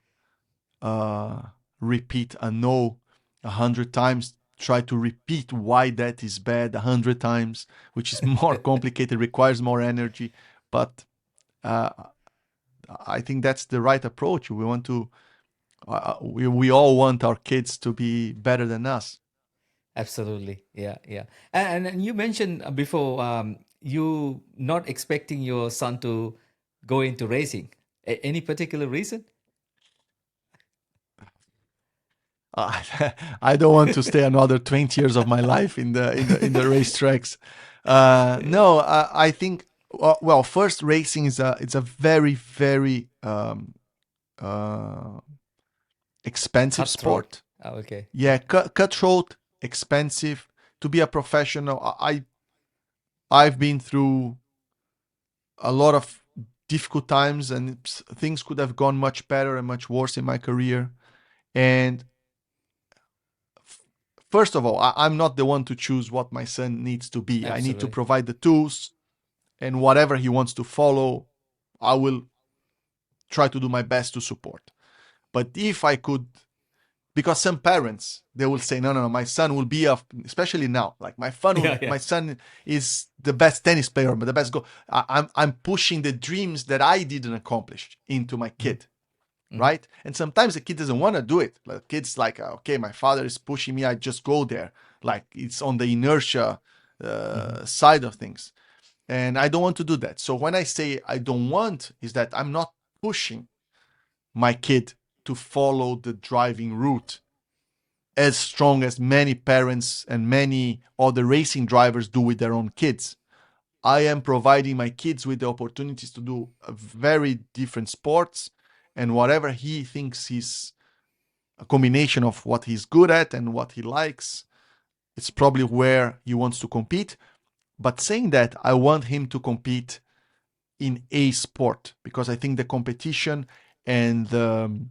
C: repeat a no 100 times, try to repeat why that is bad 100 times, which is more complicated, requires more energy. But uh, I think that's the right approach. We want to, we all want our kids to be better than us.
E: Absolutely. Yeah, yeah. And you mentioned before you not expecting your son to go into racing. Any particular reason?
C: I don't want to stay another 20 years of my life in the racetracks. No, I think well, first racing is it's a very very uh, expensive
E: Cutthroat.
C: sport.
E: Oh, okay.
C: Yeah, cutthroat, expensive. To be a professional, I've been through a lot of difficult times, and things could have gone much better and much worse in my career. And first of all, I'm not the one to choose what my son needs to be. I need to
E: Absolutely.
C: provide the tools, and whatever he wants to follow, I will try to do my best to support. But if I could, because some parents they will say, no, my son will be especially now, like
E: Yeah, yeah.
C: my son is the best tennis player, but the best go. I'm pushing the dreams that I didn't accomplish into my kid. Right? And sometimes the kid doesn't want to do it. Like kid's like, okay, my father is pushing me, I just go there. Like it's on the inertia side of things. And I don't want to do that. So when I say I don't want, is that I'm not pushing my kid to follow the driving route as strong as many parents and many other racing drivers do with their own kids. I am providing my kids with the opportunities to do very different sports, and whatever he thinks is a combination of what he's good at and what he likes, it's probably where he wants to compete. But saying that, I want him to compete in a sport, because I think the competition and the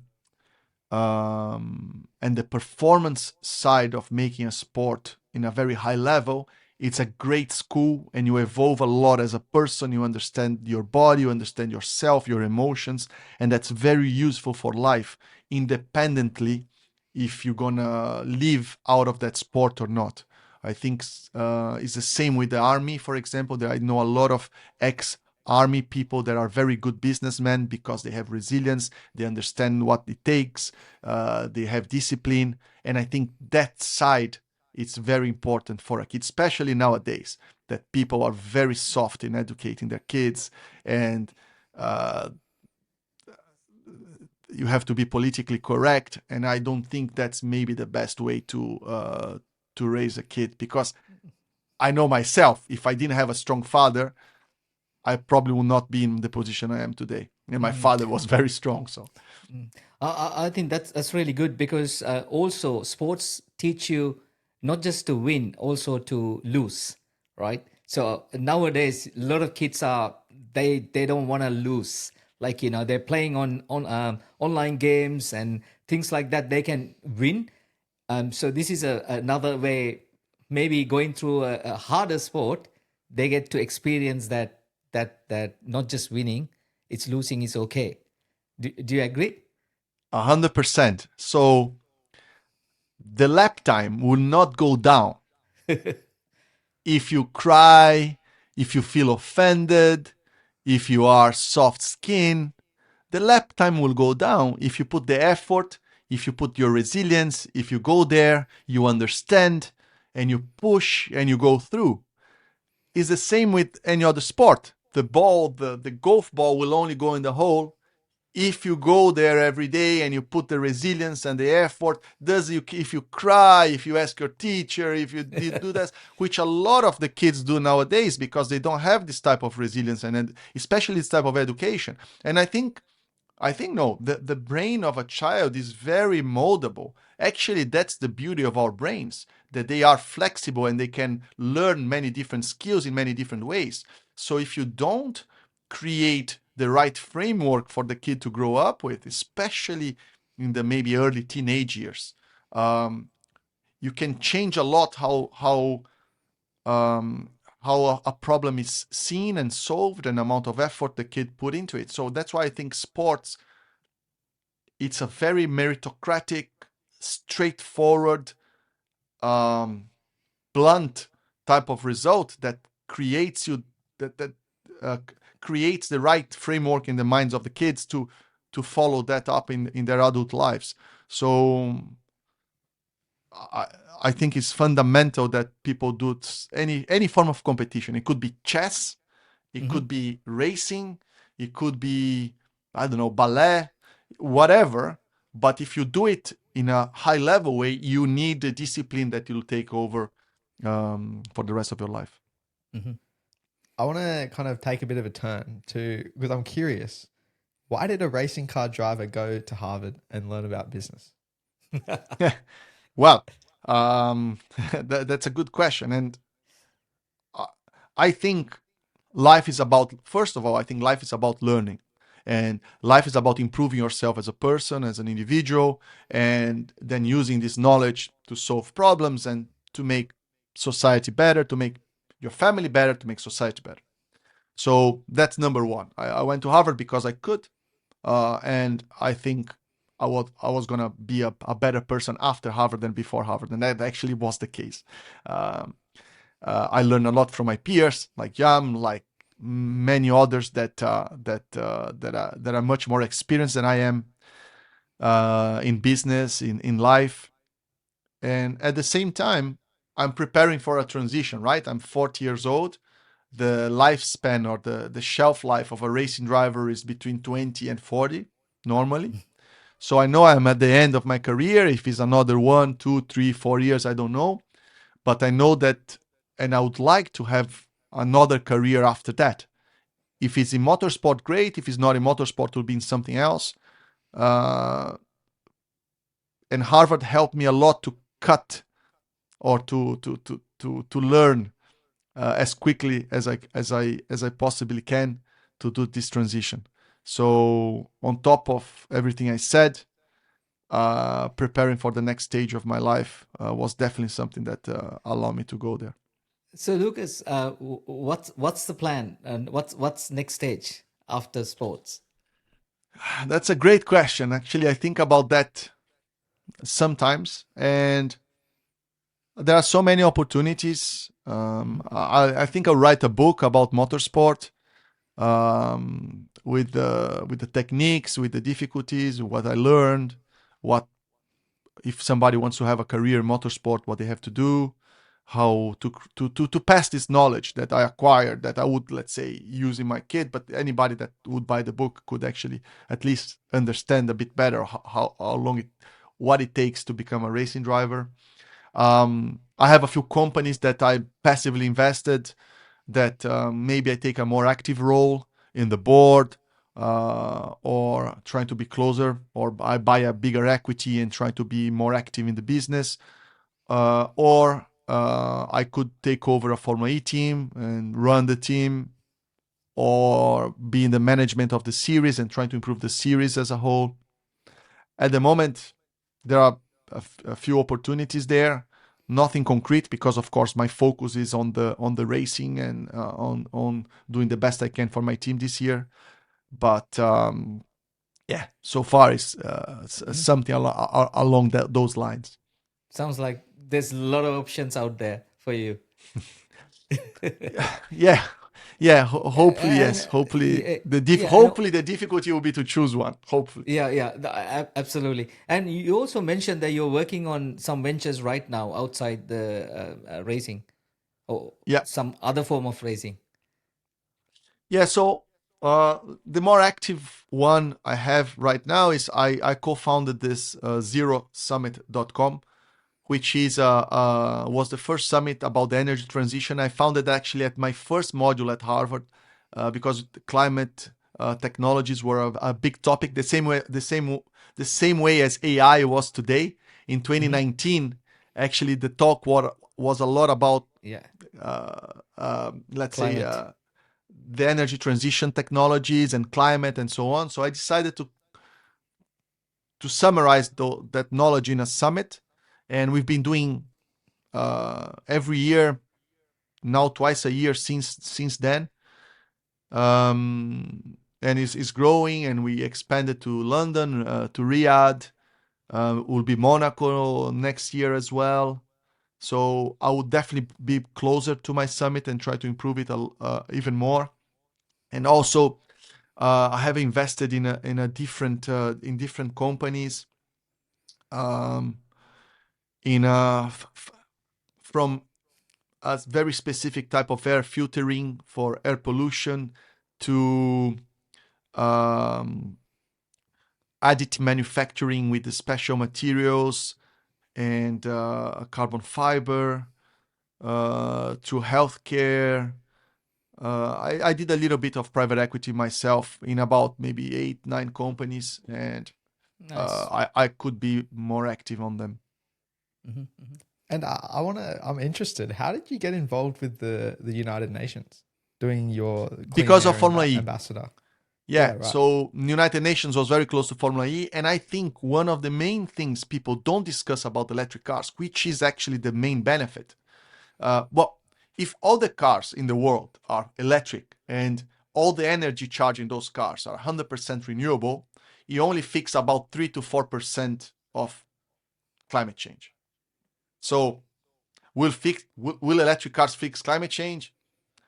C: performance side of making a sport in a very high level, it's a great school, and you evolve a lot as a person. You understand your body, you understand yourself, your emotions, and that's very useful for life, independently if you're gonna live out of that sport or not. I think it's the same with the army, for example. I know a lot of ex army people that are very good businessmen because they have resilience, they understand what it takes, they have discipline, and I think that side is very important for a kid, especially nowadays that people are very soft in educating their kids, and you have to be politically correct, and I don't think that's maybe the best way to raise a kid, because I know myself, if I didn't have a strong father, I probably will not be in the position I am today. And my father was very strong. So,
E: I think that's really good because also sports teach you not just to win, also to lose, right? So nowadays, a lot of kids are they don't want to lose. Like they're playing on online games and things like that. They can win. So this is another way. Maybe going through a harder sport, they get to experience that not just winning, it's losing is okay. Do you agree?
C: 100%. So, the lap time will not go down if you cry, if you feel offended, if you are soft skinned. The lap time will go down if you put the effort, if you put your resilience, if you go there, you understand, and you push and you go through. It's the same with any other sport. The golf ball will only go in the hole if you go there every day and you put the resilience and the effort. If you cry, if you ask your teacher, if you do that, which a lot of the kids do nowadays because they don't have this type of resilience and especially this type of education. And I think no, the brain of a child is very moldable. Actually, that's the beauty of our brains, that they are flexible and they can learn many different skills in many different ways. So if you don't create the right framework for the kid to grow up with, especially in the maybe early teenage years, you can change a lot um, how a problem is seen and solved, and the amount of effort the kid put into it. So that's why I think sports, it's a very meritocratic, straightforward, blunt type of result that creates you that uh, creates the right framework in the minds of the kids to follow that up in their adult lives. So I, I think it's fundamental that people do any form of competition. It could be chess, it could be racing, it could be, I don't know, ballet, whatever. But if you do it in a high level way, you need the discipline that you'll take over for the rest of your life.
D: I want to kind of take a bit of a turn because I'm curious. Why did a racing car driver go to Harvard and learn about business?
C: Well, that's a good question. And I think life is about, first of all, I think life is about learning. And life is about improving yourself as a person, as an individual, and then using this knowledge to solve problems and to make society better, to make your family better, to make society better. So that's number one. I went to Harvard because I could, and I think I was gonna be a better person after Harvard than before Harvard, and that actually was the case. I learned a lot from my peers, like Yam, like many others that are much more experienced than I am in business, in life, and at the same time, I'm preparing for a transition. Right, I'm 40 years old. The lifespan or the shelf life of a racing driver is between 20 and 40 normally. So I know I'm at the end of my career. If it's another 1, 2, 3, 4 years, I don't know. But I know that, and I would like to have another career after that. If it's in motorsport, great. If it's not in motorsport, it will be in something else. And Harvard helped me a lot to cut or to learn as quickly as I possibly can to do this transition. So on top of everything I said, preparing for the next stage of my life was definitely something that allowed me to go there.
E: So Lucas, what's the plan and what's next stage after sports?
C: That's a great question. Actually, I think about that sometimes, and there are so many opportunities. I think I'll write a book about motorsport, with the techniques, with the difficulties, what I learned, what if somebody wants to have a career in motorsport, what they have to do, how to pass this knowledge that I acquired, that I would, let's say, use in my kid, but anybody that would buy the book could actually at least understand a bit better how long what it takes to become a racing driver. I have a few companies that I passively invested that maybe I take a more active role in the board, or trying to be closer, or I buy a bigger equity and try to be more active in the business, or I could take over a Formula E team and run the team, or be in the management of the series and trying to improve the series as a whole. At the moment, there are a few opportunities there. Nothing concrete because, of course, my focus is on the racing and on doing the best I can for my team this year. But yeah, so far it's something along those lines.
E: Sounds like there's a lot of options out there for you.
C: Yeah. Hopefully, yes. Hopefully, hopefully the difficulty will be to choose one. Hopefully.
E: Absolutely. And you also mentioned that you're working on some ventures right now outside the racing, or some other form of racing.
C: Yeah. So the more active one I have right now is I co-founded this zerosummit.com, which is was the first summit about the energy transition. I found it actually at my first module at Harvard, because climate technologies were a big topic, the same way as AI was today. In 2019, actually, the talk was a lot about let's say the energy transition technologies and climate and so on. So I decided to summarize that knowledge in a summit. And we've been doing every year, now twice a year since then. And it's growing, and we expanded to London, to Riyadh. Will be Monaco next year as well. So I would definitely be closer to my summit and try to improve it even more. And also, I have invested in different companies. From a very specific type of air filtering for air pollution to additive manufacturing with the special materials and carbon fiber, through healthcare. I did a little bit of private equity myself in about maybe 8, 9 companies, and
E: Nice.
C: I could be more active on them.
D: And I'm interested. How did you get involved with the United Nations, doing your clean
C: Because of
D: air
C: Formula E.
D: ambassador?
C: Yeah,
D: right.
C: so United Nations was very close to Formula E, and I think one of the main things people don't discuss about electric cars, which is actually the main benefit. Well, if all the cars in the world are electric and all the energy charging those cars are 100% renewable, you only fix about 3 to 4% of climate change. So will electric cars fix climate change?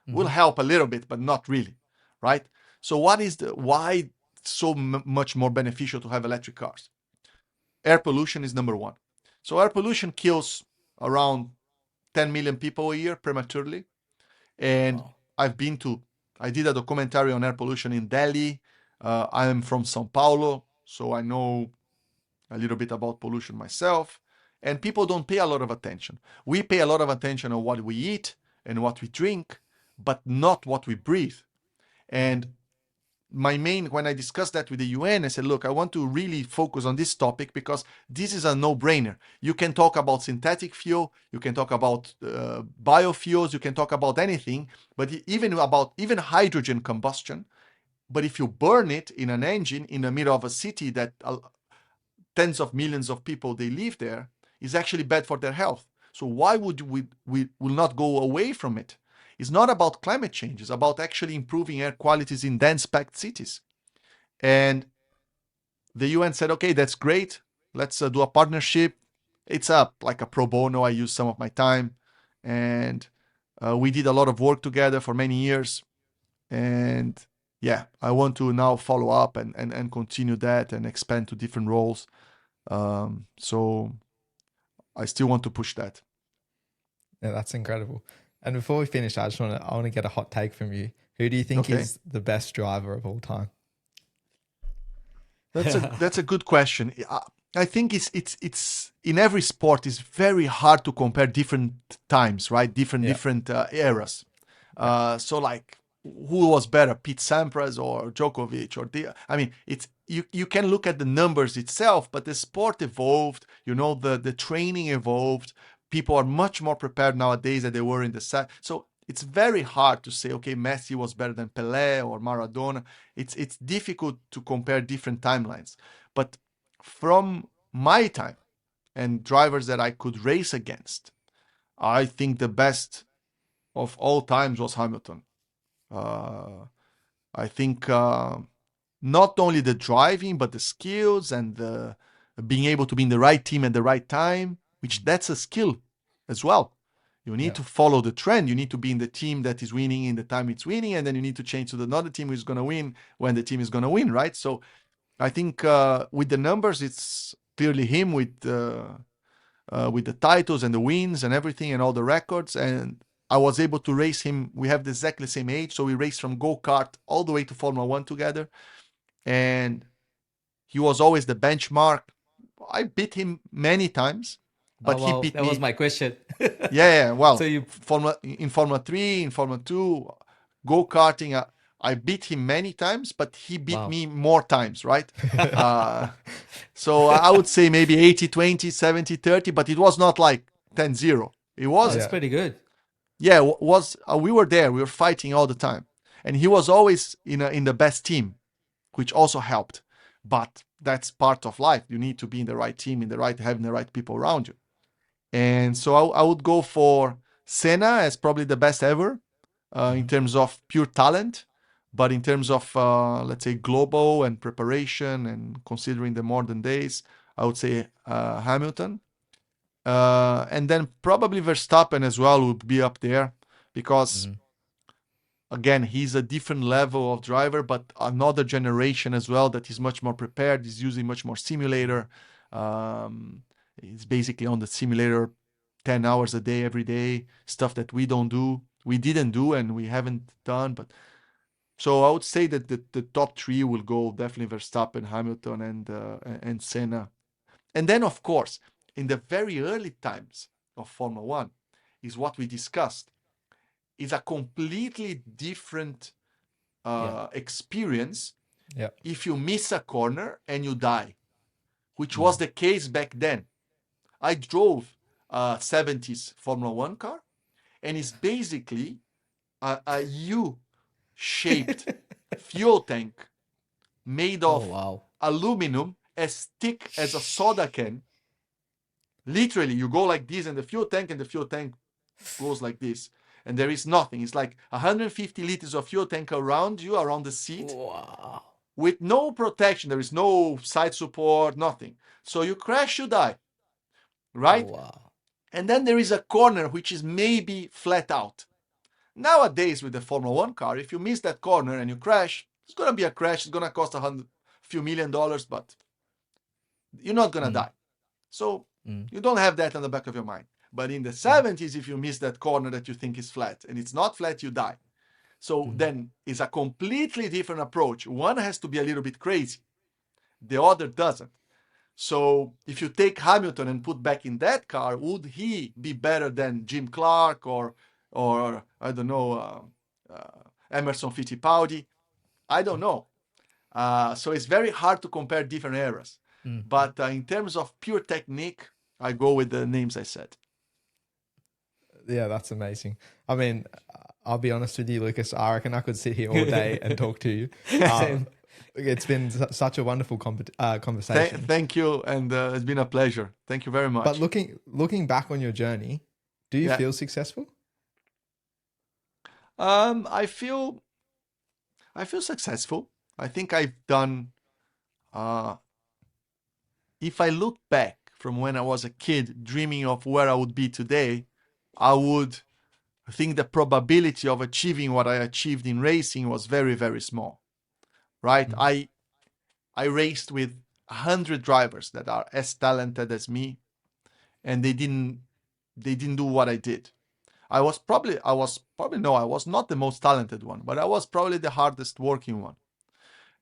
C: Will help a little bit, but not really, right? So why so much more beneficial to have electric cars? Air pollution is number one. So air pollution kills around 10 million people a year prematurely. And
E: Wow.
C: I did a documentary on air pollution in Delhi. I am from Sao Paulo, so I know a little bit about pollution myself. And people don't pay a lot of attention. We pay a lot of attention on what we eat and what we drink, but not what we breathe. And when I discussed that with the UN, I said, look, I want to really focus on this topic because this is a no-brainer. You can talk about synthetic fuel, you can talk about biofuels, you can talk about anything, but even hydrogen combustion. But if you burn it in an engine in the middle of a city that tens of millions of people, they live there, is actually bad for their health. So why would we will not go away from it? It's not about climate change. It's about actually improving air qualities in dense packed cities. And the UN said, okay, that's great. Let's do a partnership. It's like a pro bono. I use some of my time. And we did a lot of work together for many years. And yeah, I want to now follow up and continue that and expand to different roles. So I still want to push that.
D: Yeah, that's incredible. And before we finish, I want to get a hot take from you. Who do you think
C: Okay.
D: is the best driver of all time?
C: That's a good question. I think it's in every sport it's very hard to compare different times, right? Different eras. So like, who was better, Pete Sampras or Djokovic I mean, it's you can look at the numbers itself, but the sport evolved. The training evolved. People are much more prepared nowadays than they were in the set. So it's very hard to say, okay, Messi was better than Pelé or Maradona. It's difficult to compare different timelines. But from my time and drivers that I could race against, I think the best of all times was Hamilton. I think not only the driving, but the skills and the being able to be in the right team at the right time, which that's a skill as well. You need to follow the trend. You need to be in the team that is winning in the time it's winning, and then you need to change to another team who's going to win when the team is going to win, right? So I think with the numbers, it's clearly him with the titles and the wins and everything and all the records. And I was able to race him. We have exactly the same age, so we raced from go-kart all the way to Formula One together. And he was always the benchmark. I beat him many times, but he beat
E: That
C: me.
E: was my question.
C: Yeah. Well,
E: So you,
C: in Formula 3, in Formula 2, go-karting, I beat him many times, but he beat
E: Wow.
C: me more times, right? So I would say maybe 80-20, 70-30, but it was not like 10-0. It
E: oh,
C: was,
E: that's pretty good.
C: yeah, we were there. We were fighting all the time. And he was always in the best team, which also helped. But that's part of life. You need to be in the right team, having the right people around you. And so I would go for Senna as probably the best ever in terms of pure talent. But in terms of, let's say, global and preparation and considering the modern days, I would say Hamilton. And then probably Verstappen as well would be up there because, again, he's a different level of driver, but another generation as well that is much more prepared. He's using much more simulator. He's basically on the simulator 10 hours a day, every day, stuff that we didn't do and we haven't done. But So I would say that the top three will go definitely Verstappen, Hamilton, and Senna. And then, of course, in the very early times of Formula One, is what we discussed. Is a completely different experience
D: Yeah.
C: if you miss a corner and you die, which was the case back then. I drove a 70s Formula One car, and it's basically a U-shaped fuel tank made
E: Oh,
C: of
E: wow.
C: aluminum as thick as a soda can. Literally, you go like this in the fuel tank, and the fuel tank goes like this. And there is nothing. It's like 150 liters of fuel tank around you, around the seat,
E: Wow.
C: with no protection. There is no side support, nothing. So you crash, you die, right?
E: Wow.
C: And then there is a corner which is maybe flat out. Nowadays, with the Formula One car, if you miss that corner and you crash, it's going to be a crash. It's going to cost a few $1,000,000, but you're not going to die. So you don't have that on the back of your mind. But in the 70s, if you miss that corner that you think is flat and it's not flat, you die. So then it's a completely different approach. One has to be a little bit crazy. The other doesn't. So if you take Hamilton and put back in that car, would he be better than Jim Clark or I don't know, Emerson Fittipaldi? I don't know. So it's very hard to compare different eras. But in terms of pure technique, I go with the names I said.
D: Yeah, that's amazing. I mean, I'll be honest with you, Lucas. I reckon I could sit here all day and talk to you. It's been such a wonderful conversation.
C: Thank you, and it's been a pleasure. Thank you very much.
D: But looking back on your journey, do you feel successful?
C: I feel successful. I think I've done. If I look back from when I was a kid, dreaming of where I would be today, I would think the probability of achieving what I achieved in racing was very, very small. Right? I raced with 100 drivers that are as talented as me, and they didn't do what I did. I was not the most talented one, but I was probably the hardest working one.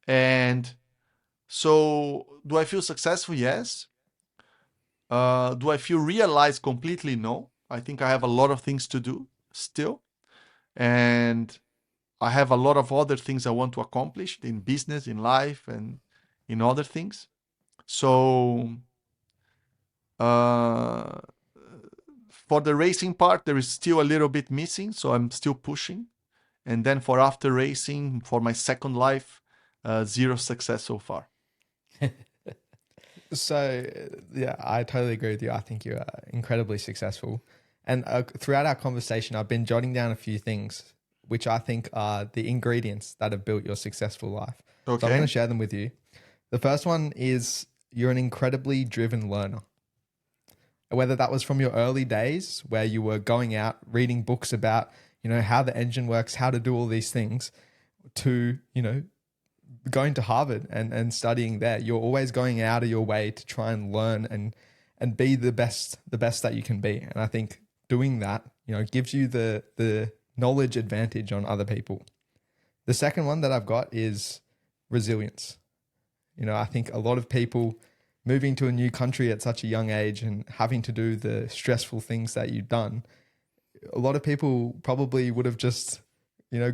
C: And so, do I feel successful? Yes. Do I feel realized completely? No. I think I have a lot of things to do still. And I have a lot of other things I want to accomplish in business, in life, and in other things. So, for the racing part, there is still a little bit missing. So I'm still pushing. And then for after racing, for my second life, zero success so far.
D: So, yeah, I totally agree with you. I think you are incredibly successful. And throughout our conversation, I've been jotting down a few things which I think are the ingredients that have built your successful life.
C: Okay.
D: So I'm going to share them with you. The first one is you're an incredibly driven learner. Whether that was from your early days where you were going out reading books about, how the engine works, how to do all these things, to, going to Harvard and studying there. You're always going out of your way to try and learn and be the best that you can be. And I think doing that, gives you the knowledge advantage on other people. The second one that I've got is resilience. I think a lot of people moving to a new country at such a young age and having to do the stressful things that you've done, a lot of people probably would have just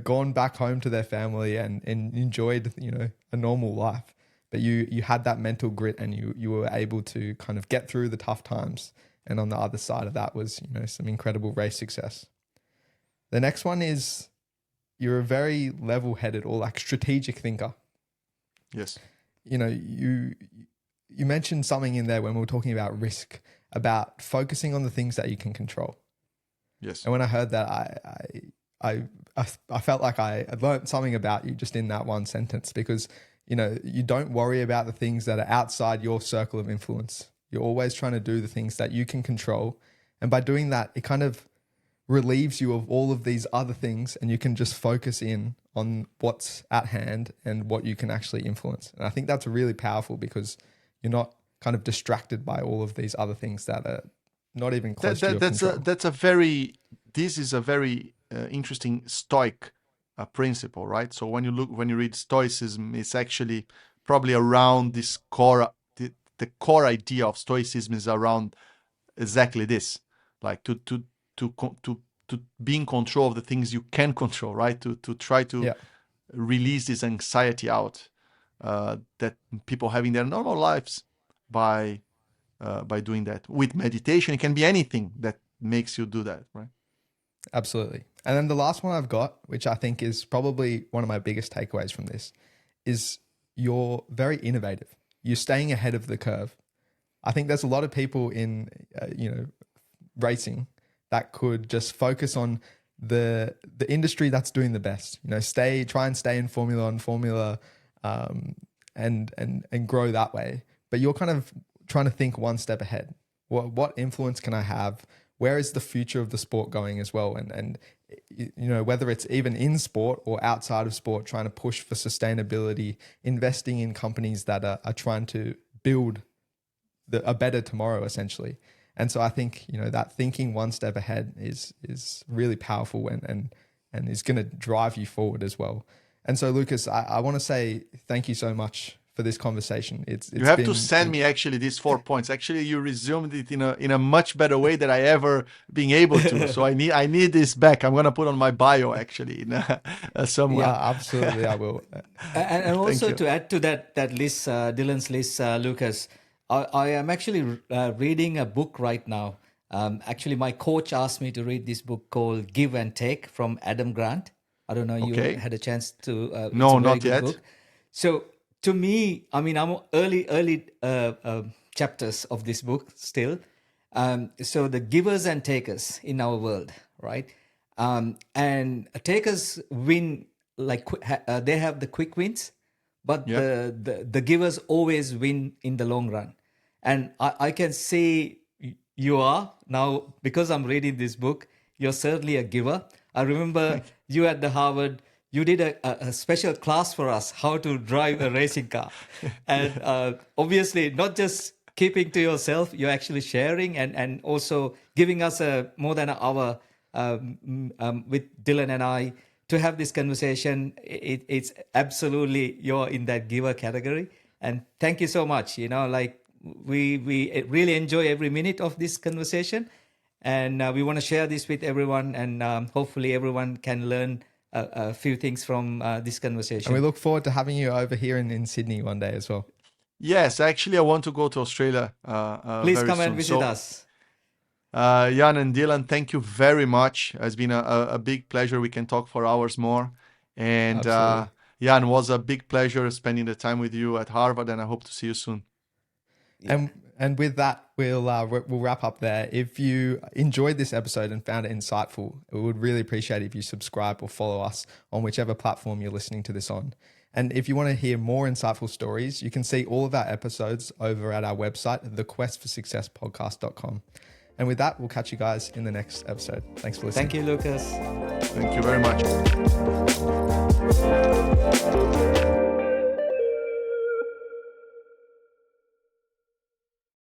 D: gone back home to their family and enjoyed, a normal life. But you had that mental grit and you were able to kind of get through the tough times. And on the other side of that was, some incredible race success. The next one is you're a very level-headed or like strategic thinker.
C: Yes.
D: You mentioned something in there when we were talking about risk, about focusing on the things that you can control.
C: Yes.
D: And when I heard that, I felt like I had learned something about you just in that one sentence, because, you don't worry about the things that are outside your circle of influence. You're always trying to do the things that you can control. And by doing that, it kind of relieves you of all of these other things, and you can just focus in on what's at hand and what you can actually influence. And I think that's really powerful because you're not kind of distracted by all of these other things that are not even close to your control.
C: This is a very interesting stoic principle, right? So when you read Stoicism, it's actually probably around this core, the core idea of Stoicism is around exactly this, like to be in control of the things you can control, right? To try to release this anxiety out that people have in their normal lives by doing that. With meditation, it can be anything that makes you do that, right?
D: Absolutely. And then the last one I've got, which I think is probably one of my biggest takeaways from this, is you're very innovative. You're staying ahead of the curve. I think there's a lot of people in, racing that could just focus on the industry that's doing the best. Try and stay in Formula and grow that way. But you're kind of trying to think one step ahead. What influence can I have? Where is the future of the sport going as well? And whether it's even in sport or outside of sport, trying to push for sustainability, investing in companies that are trying to build a better tomorrow, essentially. And so I think, that thinking one step ahead is really powerful and is going to drive you forward as well. And so, Lucas, I want to say thank you so much for this conversation. You
C: have to send me actually these 4 points. Actually, you resumed it in a much better way than I ever been able to. So I need this back. I'm gonna put on my bio actually somewhere.
D: Yeah, absolutely, I will.
E: And also to add to that list, Dylan's list, Lucas, I am actually reading a book right now. Actually, my coach asked me to read this book called Give and Take from Adam Grant. I don't know you had a chance to.
C: No, not yet.
E: Book. So to me, I mean, I'm early chapters of this book still. So the givers and takers in our world, right? And takers win, like they have the quick wins, but the givers always win in the long run. And I can say you are now, because I'm reading this book, you're certainly a giver. I remember you at the Harvard, you did a special class for us, how to drive a racing car. And obviously, not just keeping to yourself, you're actually sharing and also giving us more than an hour with Dylan and I to have this conversation. It's absolutely, you're in that giver category. And thank you so much. We really enjoy every minute of this conversation. And we want to share this with everyone. And hopefully everyone can learn a few things from this conversation.
D: And we look forward to having you over here in Sydney one day as well.
C: Yes, actually, I want to go to Australia.
E: Please
C: very
E: come
C: soon.
E: and visit us.
C: Jan and Dylan, thank you very much. It's been a big pleasure. We can talk for hours more. And Jan, was a big pleasure spending the time with you at Harvard, and I hope to see you soon.
D: And with that, we'll wrap up there. If you enjoyed this episode and found it insightful, we would really appreciate it if you subscribe or follow us on whichever platform you're listening to this on. And if you want to hear more insightful stories, you can see all of our episodes over at our website, thequestforsuccesspodcast.com. And with that, we'll catch you guys in the next episode. Thanks for listening.
E: Thank you, Lucas.
C: Thank you very much.